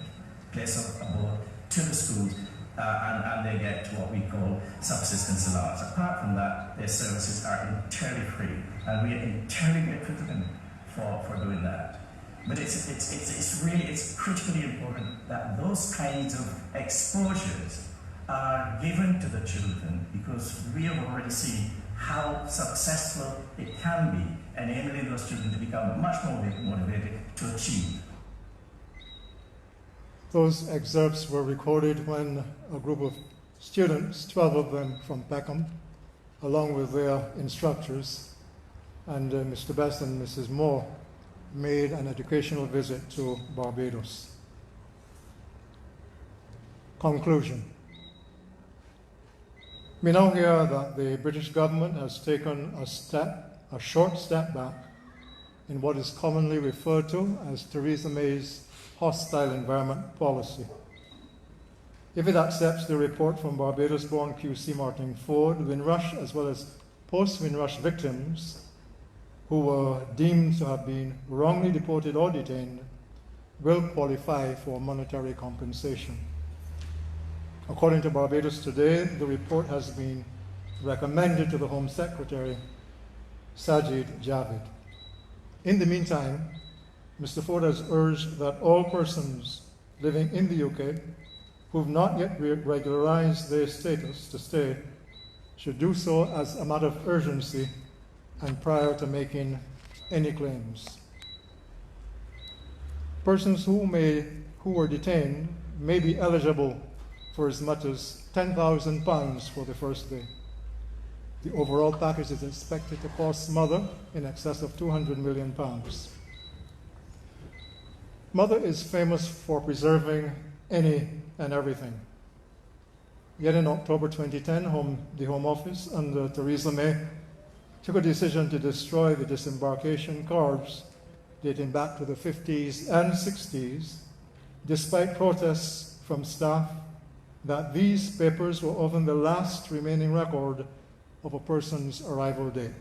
[SPEAKER 22] place of abode, to the schools, and they get what we call subsistence allowance. Apart from that, their services are entirely free, and we are entirely grateful to them for doing that. But it's really critically important that those kinds of exposures are given to the children, because we have already seen how successful it can be, enabling those children to become much more motivated to achieve.
[SPEAKER 2] Those excerpts were recorded when a group of students, 12 of them from Peckham, along with their instructors, and Mr. Best and Mrs. Moore, made an educational visit to Barbados. Conclusion. We now hear that the British government has taken a short step back in what is commonly referred to as Theresa May's hostile environment policy. If it accepts the report from Barbados-born QC Martin Ford, Windrush as well as post-Windrush victims who were deemed to have been wrongly deported or detained will qualify for monetary compensation. According to Barbados Today, the report has been recommended to the Home Secretary, Sajid Javid. In the meantime, Mr. Ford has urged that all persons living in the UK who have not yet regularized their status to stay should do so as a matter of urgency and prior to making any claims. Persons who were detained may be eligible for as much as £10,000 for the first day. The overall package is expected to cost Mother in excess of £200 million. Mother is famous for preserving any and everything. Yet in October 2010, the Home Office under Theresa May took a decision to destroy the disembarkation cards dating back to the 50s and 60s, despite protests from staff that these papers were often the last remaining record of a person's arrival date.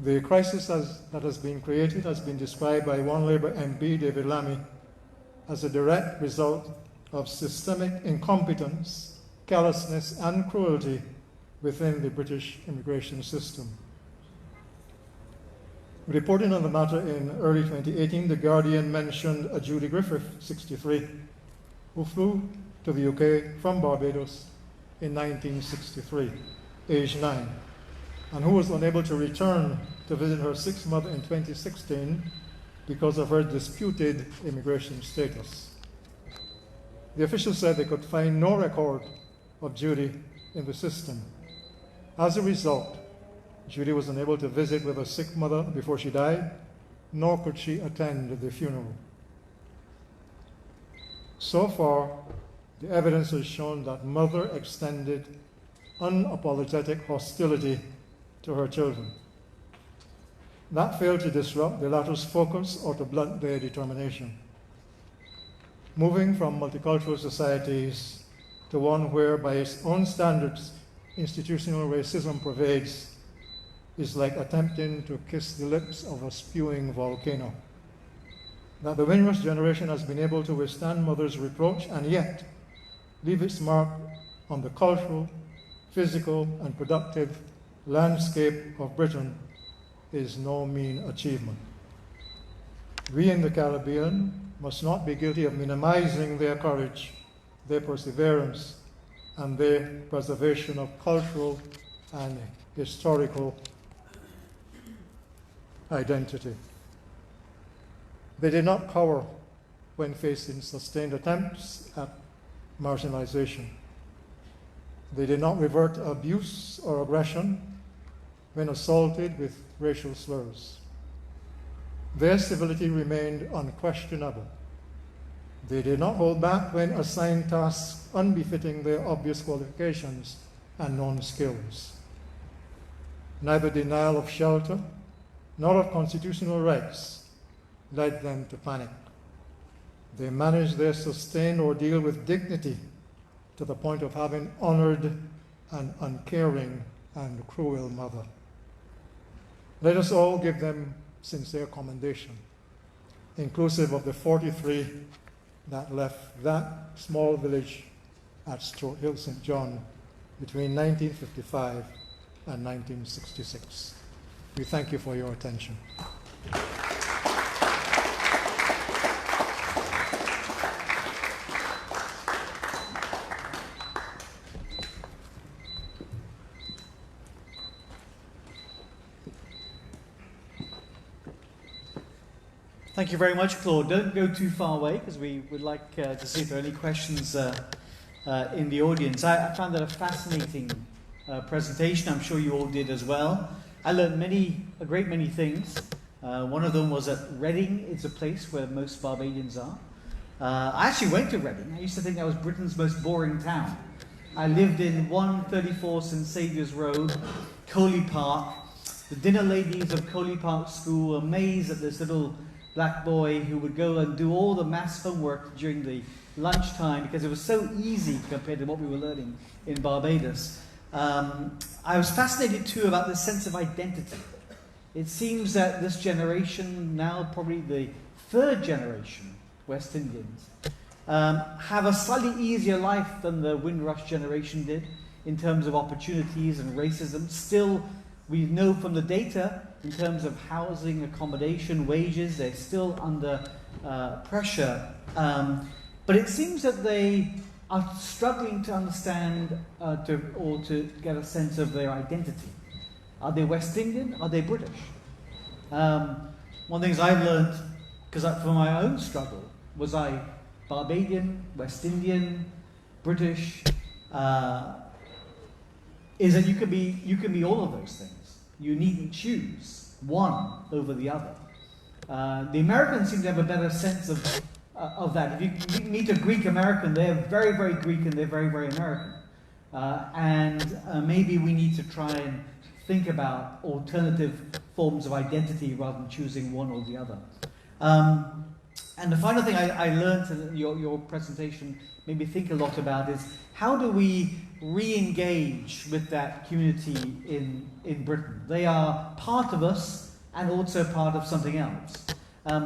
[SPEAKER 2] The crisis that has been created has been described by one Labour MP, David Lammy, as a direct result of systemic incompetence, callousness, and cruelty within the British immigration system. Reporting on the matter in early 2018, The Guardian mentioned a Judy Griffith, 63, who flew to the UK from Barbados in 1963, age 9, and who was unable to return to visit her sick mother in 2016 because of her disputed immigration status. The officials said they could find no record of Judy in the system. As a result, Judy was unable to visit with her sick mother before she died, nor could she attend the funeral. So far, the evidence has shown that mother extended unapologetic hostility to her children. That failed to disrupt the latter's focus or to blunt their determination. Moving from multicultural societies to one where, by its own standards, institutional racism pervades is like attempting to kiss the lips of a spewing volcano. That the Windrush generation has been able to withstand mother's reproach and yet leave its mark on the cultural, physical, and productive landscape of Britain is no mean achievement. We in the Caribbean must not be guilty of minimizing their courage, their perseverance, and their preservation of cultural and historical identity. They did not cower when facing sustained attempts at marginalization. They did not revert to abuse or aggression when assaulted with racial slurs. Their civility remained unquestionable. They did not hold back when assigned tasks unbefitting their obvious qualifications and known skills. Neither denial of shelter nor of constitutional rights led them to panic. They managed their sustained ordeal with dignity to the point of having honored an uncaring and cruel mother. Let us all give them sincere commendation, inclusive of the 43 that left that small village at Stoat Hill, St. John, between 1955 and 1966. We thank you for your attention.
[SPEAKER 4] Thank you very much, Claude. Don't go too far away, because we would like to see if there are any questions in the audience. I found that a fascinating presentation. I'm sure you all did as well. I learned a great many things. One of them was that Reading is a place where most Barbadians are. I actually went to Reading. I used to think that was Britain's most boring town. I lived in 134 St Saviour's Road, Coley Park. The dinner ladies of Coley Park School were amazed at this little black boy who would go and do all the maths homework during the lunchtime because it was so easy compared to what we were learning in Barbados. I was fascinated too about this sense of identity. It seems that this generation, now probably the third generation West Indians, have a slightly easier life than the Windrush generation did in terms of opportunities and racism. Still, we know from the data, in terms of housing, accommodation, wages, they're still under pressure. But it seems that they are struggling to understand or to get a sense of their identity. Are they West Indian? Are they British? One of the things I've learned, because for my own struggle, was I Barbadian, West Indian, British, is that you can be all of those things. You needn't choose one over the other. The Americans seem to have a better sense of that. If you meet a Greek American, they're very, very Greek and they're very, very American. Maybe we need to try and think about alternative forms of identity rather than choosing one or the other. And the final thing I learned in your presentation made me think a lot about is how do we re-engage with that community in Britain? They are part of us and also part of something else.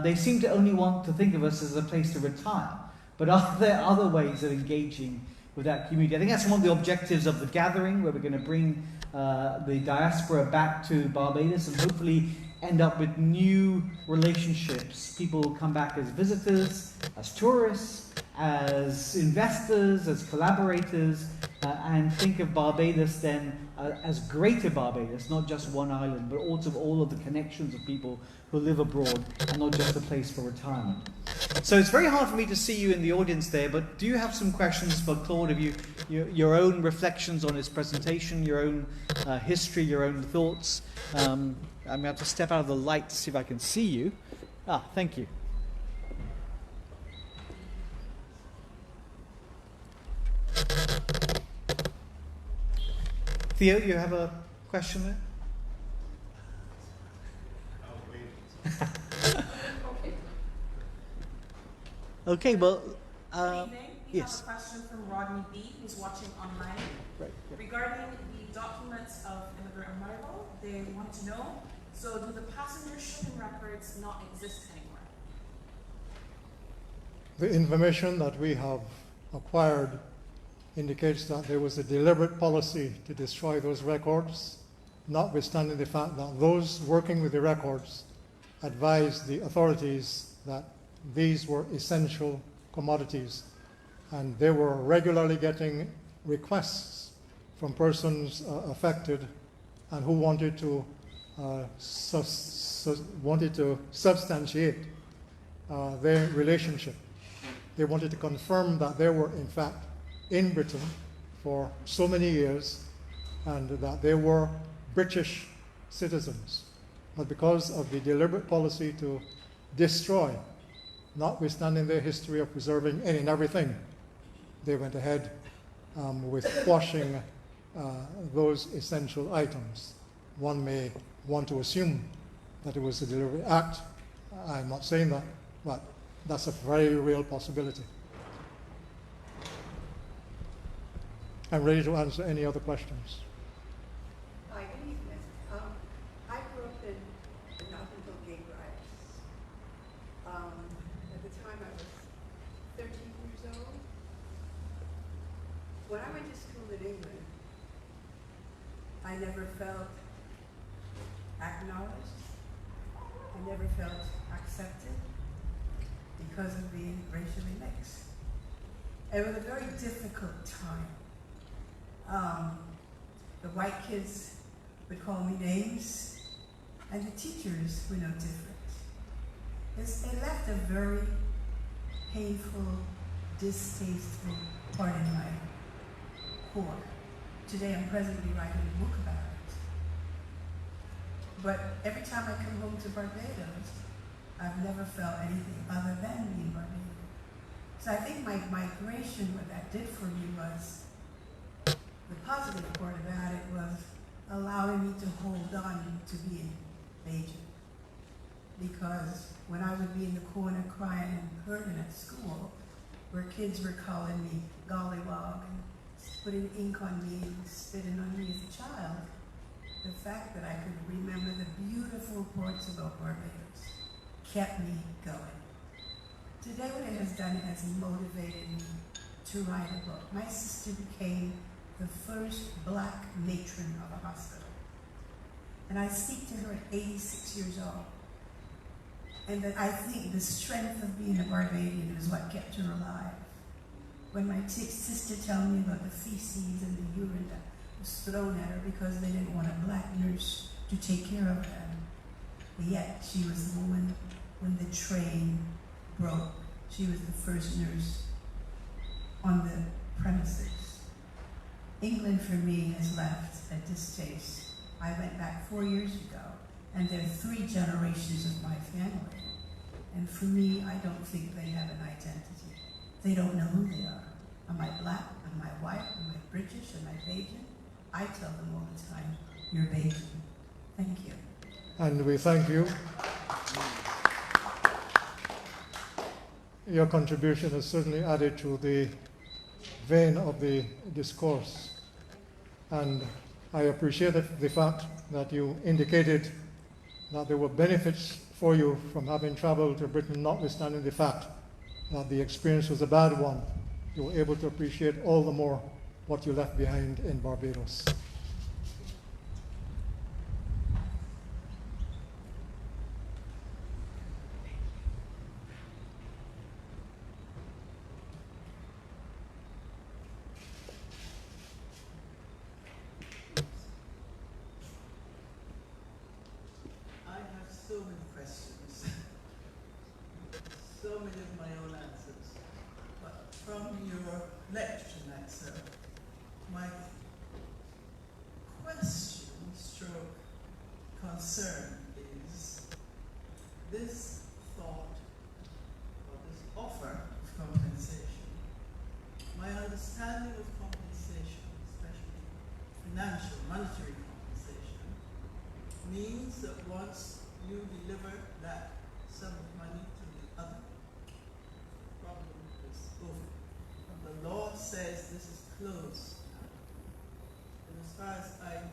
[SPEAKER 4] They seem to only want to think of us as a place to retire. But are there other ways of engaging with that community? I think that's one of the objectives of the gathering, where we're going to bring the diaspora back to Barbados and hopefully end up with new relationships. People will come back as visitors, as tourists, as investors, as collaborators, and think of Barbados then as greater Barbados, not just one island, but also all of the connections of people who live abroad and not just a place for retirement. So it's very hard for me to see you in the audience there, but do you have some questions for Claude? Have your own reflections on his presentation, your own history, your own thoughts? I'm going to have to step out of the light to see if I can see you. Thank you. Theo, you have a question there? Okay, well,
[SPEAKER 7] Good evening. We
[SPEAKER 4] yes.
[SPEAKER 7] have a question from Rodney B, who's watching online.
[SPEAKER 4] Right, yeah.
[SPEAKER 7] Regarding the documents of immigrant arrival, they want to know, so do the passenger shipping records not exist anymore?
[SPEAKER 2] The information that we have acquired indicates that there was a deliberate policy to destroy those records, notwithstanding the fact that those working with the records advised the authorities that these were essential commodities, and they were regularly getting requests from persons affected and who wanted to substantiate their relationship. They wanted to confirm that they were in fact in Britain for so many years and that they were British citizens. But because of the deliberate policy to destroy, notwithstanding their history of preserving any and everything, they went ahead with quashing those essential items. One may want to assume that it was a deliberate act. I'm not saying that, but that's a very real possibility. I'm ready to answer any other questions.
[SPEAKER 8] Hi, good evening. I grew up in the Untitled Gay riots. At the time I was 13 years old. When I went to school in England, I never felt acknowledged. I never felt accepted because of being racially mixed. It was a very difficult time. The white kids would call me names, and the teachers were no different. It left a very painful, distasteful part in my core. Today I'm presently writing a book about it. But every time I come home to Barbados, I've never felt anything other than being Barbadian. So I think my migration, what that did for me was, the positive part about it was allowing me to hold on to being Bajan. Because when I would be in the corner crying and hurting at school, where kids were calling me gollywog and putting ink on me and spitting on me as a child, the fact that I could remember the beautiful parts about Barbados kept me going. Today what it has done, it has motivated me to write a book. My sister became the first black matron of a hospital. And I speak to her at 86 years old. And that I think the strength of being a Barbadian is what kept her alive. When my sister told me about the feces and the urine that was thrown at her because they didn't want a black nurse to take care of them. Yet she was the woman when the train broke. She was the first nurse on the premises. England for me has left a distaste. I went back 4 years ago And they're 3 generations of my family. And for me, I don't think they have an identity. They don't know who they are. Am I black? Am I white? Am I British? Am I Bajan? I tell them all the time, you're Bajan. Thank you.
[SPEAKER 2] And we thank you. Your contribution has certainly added to the vein of the discourse. And I appreciate the fact that you indicated that there were benefits for you from having traveled to Britain, notwithstanding the fact that the experience was a bad one. You were able to appreciate all the more what you left behind in Barbados.
[SPEAKER 5] I have so many questions, so many of my own answers, but from your lecture night, sir, my question stroke concern is this thought or this offer of compensation. My understanding of compensation, especially financial, monetary compensation, means that once you deliver that sum of money to the other, the problem is over. And the law says this is closed. And as far as I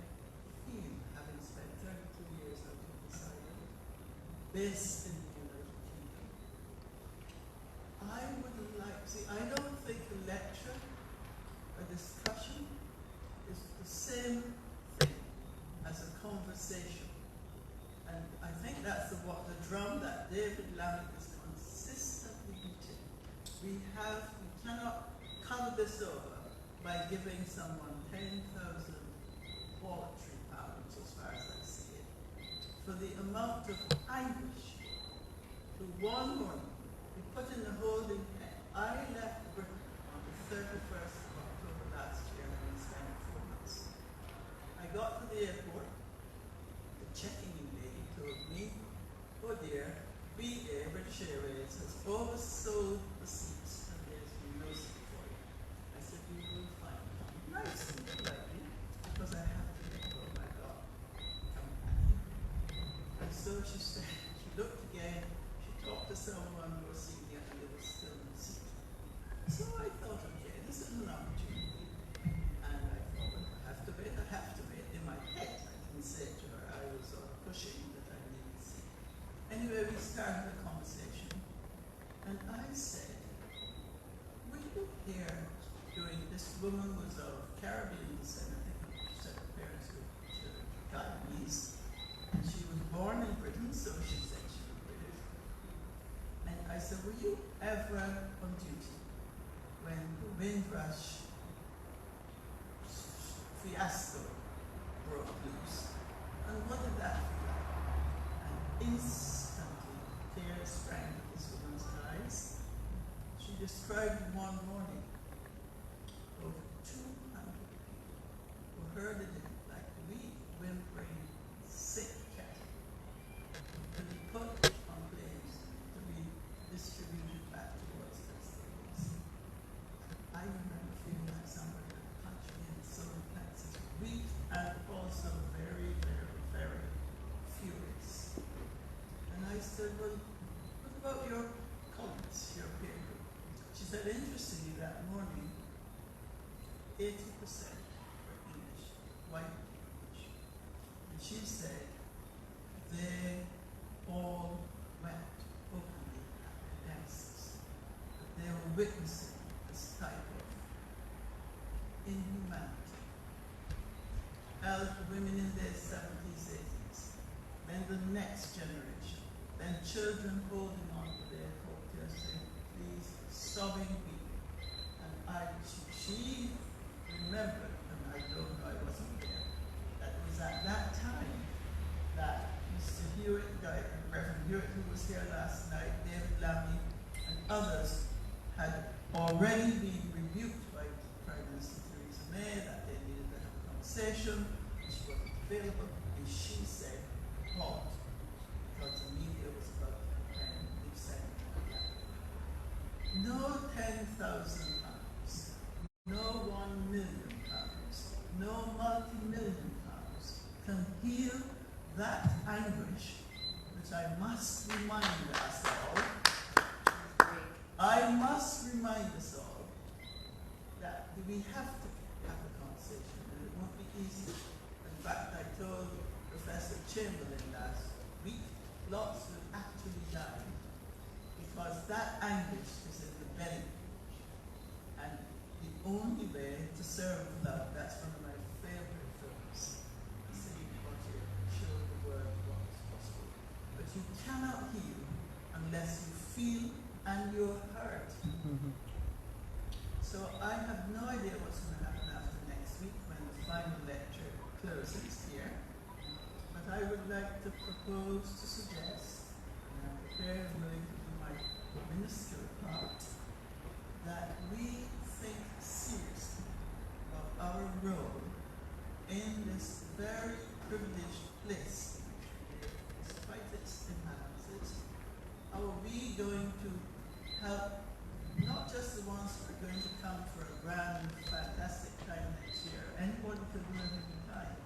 [SPEAKER 5] feel, having spent 32 years out of this island, based in the United Kingdom, I would like, see, I don't think a lecture, a discussion, is the same thing as a conversation. And I think that's the drum that David Lamb is consistently beating. We cannot cover this over by giving someone 10,000 voluntary pounds, as far as I see it, for the amount of anguish to one morning be put in the holding pen. I left Britain on the 31st of October last year, having spent 4 months. I got to the airport. The checking-in lady told me, oh dear, BA, British Airways, has oversold the seats and there's no seat for you. I said, you will find it nice and politely because I have to let go of my dog companion. And so she said, she looked again, she talked to someone more senior and there was still no seat. So I thought, okay, this is an opportunity. And I thought, well, I have to wait, I have to wait. In my head, I didn't say it to her, I was sort of pushing that I needed to see. Anyway, we started the conversation, and I said, would you hear doing, this woman was of Caribbean descent, I think she said her parents were Guyanese, and she was born in Britain, so she said she was British. And I said, were you ever on duty when the Windrush fiasco broke loose? And what did that feel like? And instantly, tears sprang to this woman's eyes. She described one morning over 200 people who herded in like weak, whimpering, sick cattle to be put on planes to be distributed back towards their cities. I remember feeling like somebody would punch me in the solar plexus, weak and also very, very, very furious. And I said, well, what about your colleagues, your peer group? She said, interestingly, that morning, 80% were English, white English. And she said, they all wept openly at their dances, that they were witnessing this type of inhumanity. Women in their 70s, 80s, then the next generation, then children holding on to their coattails saying, please, sobbing weeping. And she remembered, and I don't know, I wasn't there, that it was at that time that Mr. Hewitt, Reverend Hewitt, who was here last night, David Lammy, and others had already been rebuked by Prime Minister Theresa May that they needed to have a conversation, she wasn't available, and she said, halt. must remind us all, that we have to have a conversation, and it won't be easy. In fact, I told Professor Chamberlain last week, lots will actually die, because that anguish is in the belly. And the only way to serve love, that's one of my favorite films, see what you show the world what's possible. But you cannot heal unless you feel and you're hurt. So I have no idea what's going to happen after next week when the final lecture closes here. But I would like to propose, to suggest, and I'm prepared and willing to do my ministerial part, that we think seriously of our role in this very privileged place, despite its imbalances. How are we going to help not just the ones who are going to come for a grand, fantastic time next year, anyone could do it any time,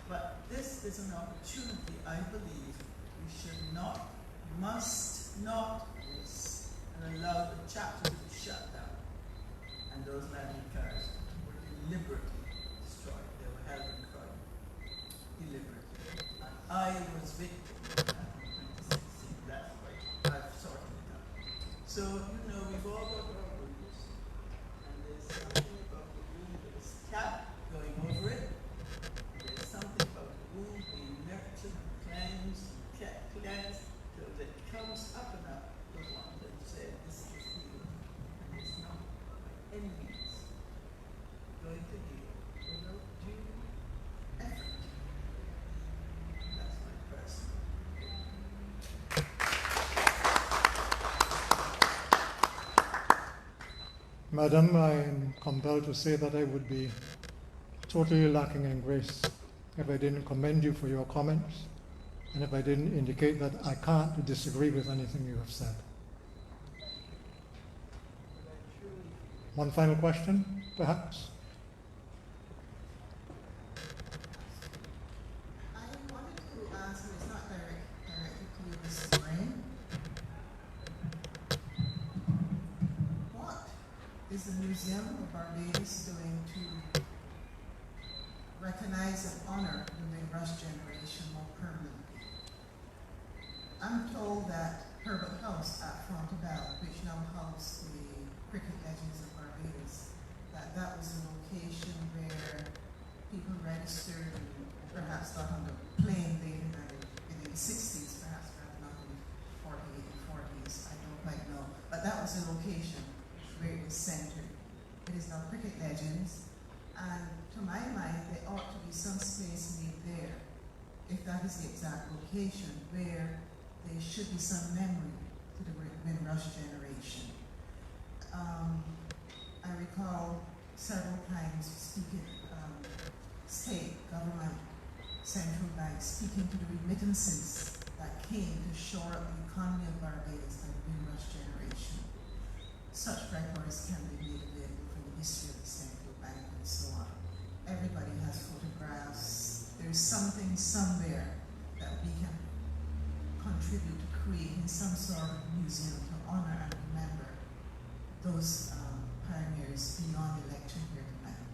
[SPEAKER 5] but this is an opportunity I believe we should not, must not miss, and allow the chapter to be shut down. And those landing cars were deliberately destroyed. They were held in crime. Deliberately. And I was victim of that in 2016. That's why I've sorted it out. So, you know, we've all got our rules. And there's something about the rule with this cap going over it. There's something about the rule being nurtured and cleansed and kept cleansed till it comes up and up the one that said this is healed. And it's not by any means going to heal without due effort. That's my personal.
[SPEAKER 2] Madam, I am compelled to say that I would be totally lacking in grace if I didn't commend you for your comments and if I didn't indicate that I can't disagree with anything you have said. One final question, perhaps?
[SPEAKER 9] I wanted to ask, and it's not directly to you this morning, what is the Museum of Barbados doing to recognize and honor the Windrush generation more permanently? I'm told that Herbert House at Fontebelle, which now houses the Cricket Legends of Barbados, that was a location where people registered and perhaps got on the plane late in the 60s, perhaps not in the 40s, I don't quite know. But that was a location where it was centered. It is now Cricket Legends, and to my mind, there ought to be some space made there, if that is the exact location, where there should be some memory to the Windrush generation. I recall several times speaking, state, government, central bank, speaking to the remittances that came to shore up the economy of Barbados and the Windrush generation. Such records can be made available from the history of the central bank and so on. Everybody has photographs. There's something somewhere that we can contribute to creating some sort of museum to honor and remember those pioneers beyond the lecture here tonight.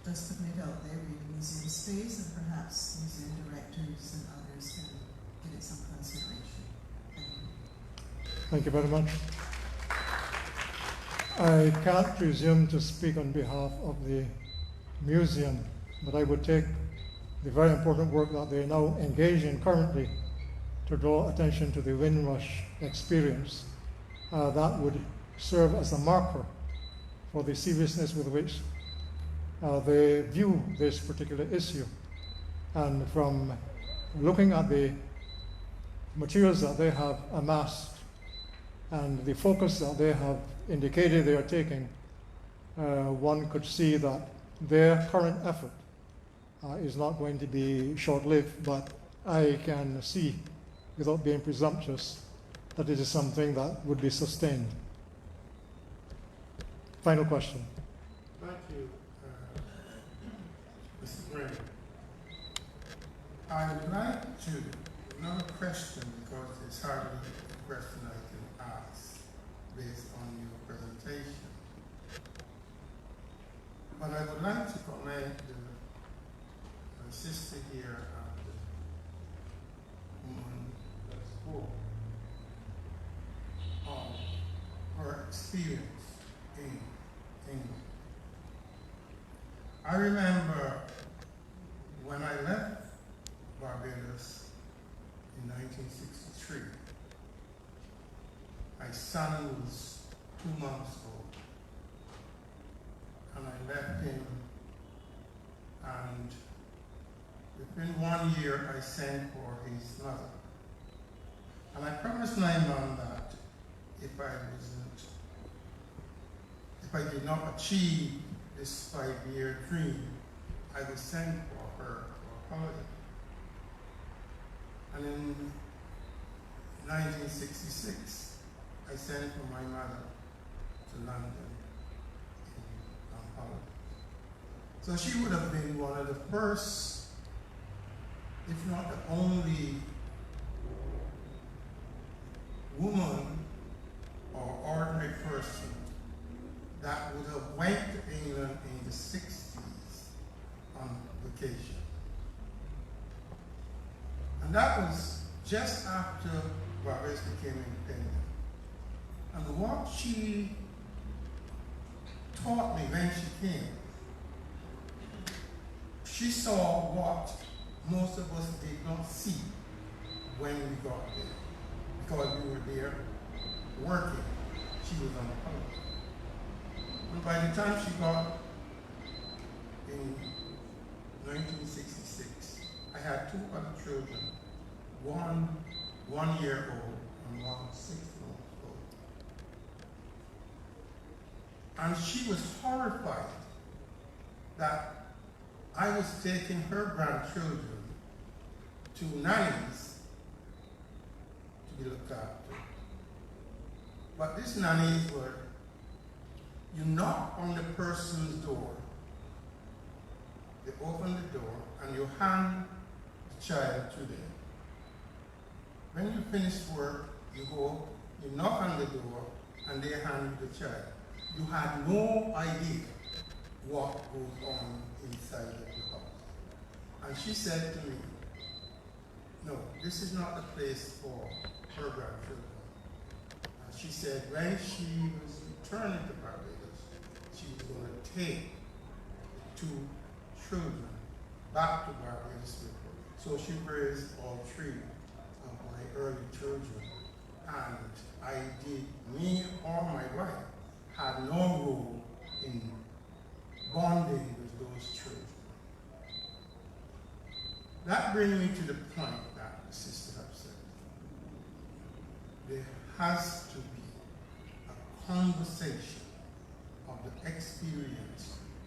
[SPEAKER 9] Just putting it out there, we have museum space, and perhaps museum directors and others can give it some consideration.
[SPEAKER 2] Thank you very much. I can't presume to speak on behalf of the museum, but I would take the very important work that they are now engaged in currently to draw attention to the Windrush experience. That would serve as a marker for the seriousness with which they view this particular issue. And from looking at the materials that they have amassed and the focus that they have indicated they are taking, one could see that their current effort is not going to be short-lived, but I can see, without being presumptuous, that it is something that would be sustained. Final question.
[SPEAKER 11] Thank you, Mr. Gray. I would like to, not a question because it's
[SPEAKER 10] hardly a question I can ask based on your presentation. But I would like to commend my sister here and the woman that spoke on her experience in England. I remember when I left Barbados in 1963, my son was 2 months old, and I left him, and within 1 year I sent for his mother. And I promised my mom that if I did not achieve this 5-year dream, I would send for her for a holiday. And in 1966, I sent for my mother to London on holiday. So she would have been one of the first, if not the only, woman or ordinary person that would have went to England in the 60s on vacation. And that was just after Barbados became independent. And what she taught me when she came, she saw what most of us did not see when we got there. Because we were there working, she was on holiday. And by the time she got in 1966, I had 2 other children, one 1 year old and one 6 months old. And she was horrified that I was taking her grandchildren to nannies to be looked after. But these nannies were, you knock on the person's door, they open the door, and you hand the child to them. When you finish work, you go, you knock on the door, and they hand you the child. You had no idea what goes on inside of the house. And she said to me, no, this is not the place for her grandchildren. And she said when she was returning to Barbados, she was going to take the 2 children back to Barbados with her. So she raised all 3 of my early children. And I did, me or my wife, had no role in bonding with those children. That brings me to the point that the sister has said. There has to be a conversation of the experience,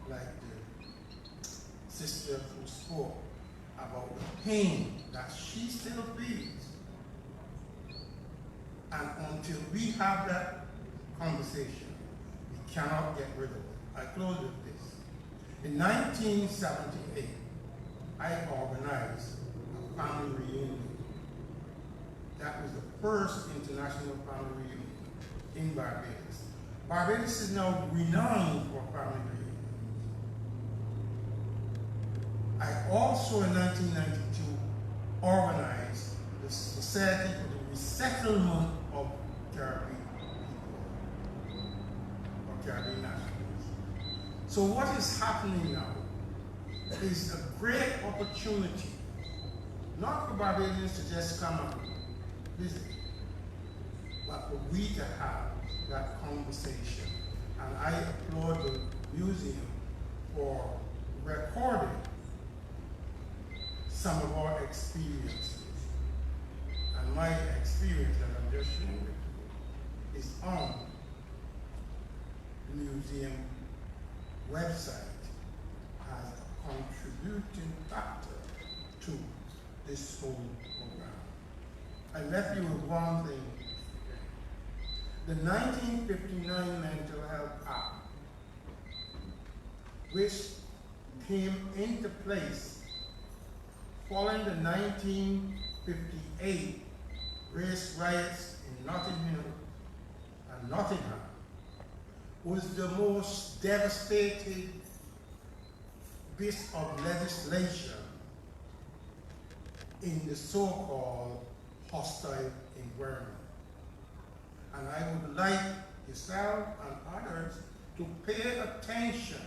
[SPEAKER 10] like the sister who spoke about the pain that she still feels. And until we have that conversation, we cannot get rid of it. I close with this. In 1978, I organized a family reunion. That was the first international family reunion in Barbados. Barbados is now renowned for family reunions. I also, in 1992, organized the Society for the Resettlement of Caribbean people, or Caribbean nationals. So what is happening now is a great opportunity, not for Barbadians to just come and visit, but for we to have that conversation. And I applaud the museum for recording some of our experiences. And my experience that I'm just sharing with you is on the museum website as a contributing factor to this whole program. I left you with one thing. The 1959 Mental Health Act, which came into place following the 1958 race riots in Notting Hill and Nottingham was the most devastating bit of legislation in the so-called hostile environment. And I would like yourself and others to pay attention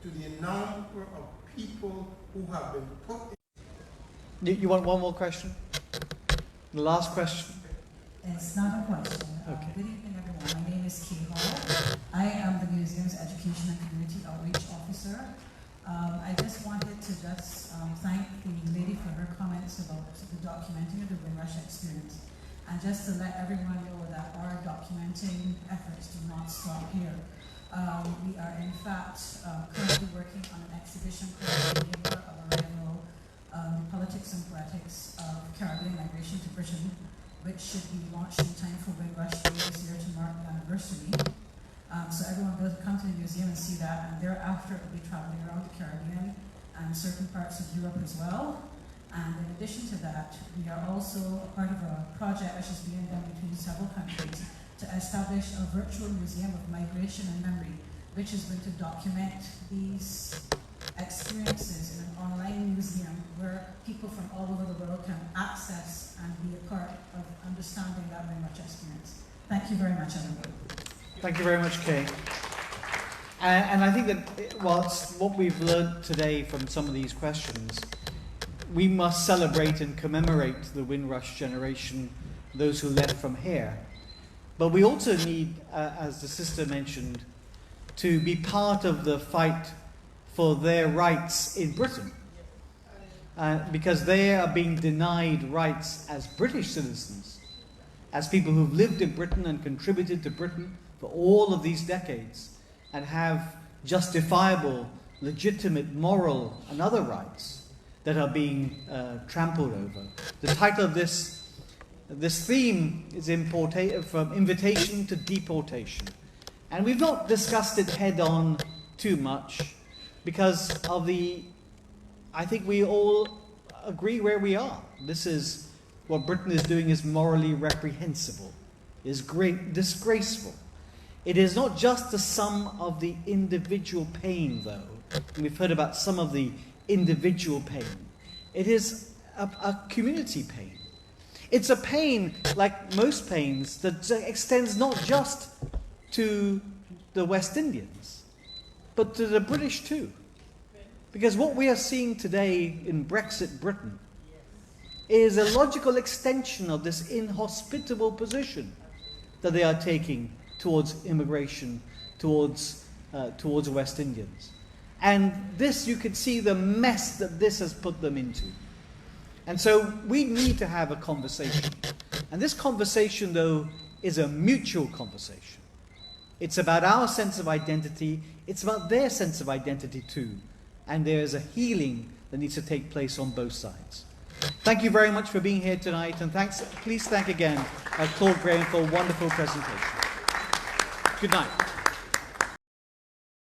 [SPEAKER 10] to the number of people who have been put in.
[SPEAKER 4] You want one more question? The last question?
[SPEAKER 11] It's not a question.
[SPEAKER 4] Okay.
[SPEAKER 11] Good evening, everyone. My name is Kay Hall. I am the museum's Education and Community Outreach Officer. I just wanted to thank the lady for her comments about the documenting of the Windrush experience. And just to let everyone know that our documenting efforts do not stop here. We are in fact currently working on an exhibition called The Year of Arrival, the Politics and Poetics of Caribbean Migration to Britain, which should be launched in time for Windrush Day this year to mark the anniversary. So everyone will come to the museum and see that, and thereafter we'll be traveling around the Caribbean and certain parts of Europe as well. And in addition to that, we are also a part of a project which is being done between several countries to establish a virtual museum of migration and memory, which is going to document these experiences in an online museum where people from all over the world can access and be a part of understanding that Windrush experience. Thank you very much, everyone.
[SPEAKER 4] Thank you very much, Kay. And I think that whilst what we've learned today from some of these questions, we must celebrate and commemorate the Windrush generation, those who left from here. But we also need, as the sister mentioned, to be part of the fight for their rights in Britain. Because they are being denied rights as British citizens, as people who've lived in Britain and contributed to Britain for all of these decades and have justifiable, legitimate, moral and other rights that are being trampled over. The title of this theme is From Invitation to Deportation. And we've not discussed it head on too much because of I think we all agree where we are. This is what Britain is doing is morally reprehensible, is disgraceful. It is not just the sum of the individual pain, though. We've heard about some of the individual pain. It is a community pain. It's a pain, like most pains, that extends not just to the West Indians, but to the British too. Because what we are seeing today in Brexit Britain is a logical extension of this inhospitable position that they are taking towards immigration, towards West Indians. And this, you can see the mess that this has put them into. And so we need to have a conversation. And this conversation, though, is a mutual conversation. It's about our sense of identity. It's about their sense of identity, too. And there is a healing that needs to take place on both sides. Thank you very much for being here tonight. And please thank again Claude Graham for a wonderful presentation. Good night.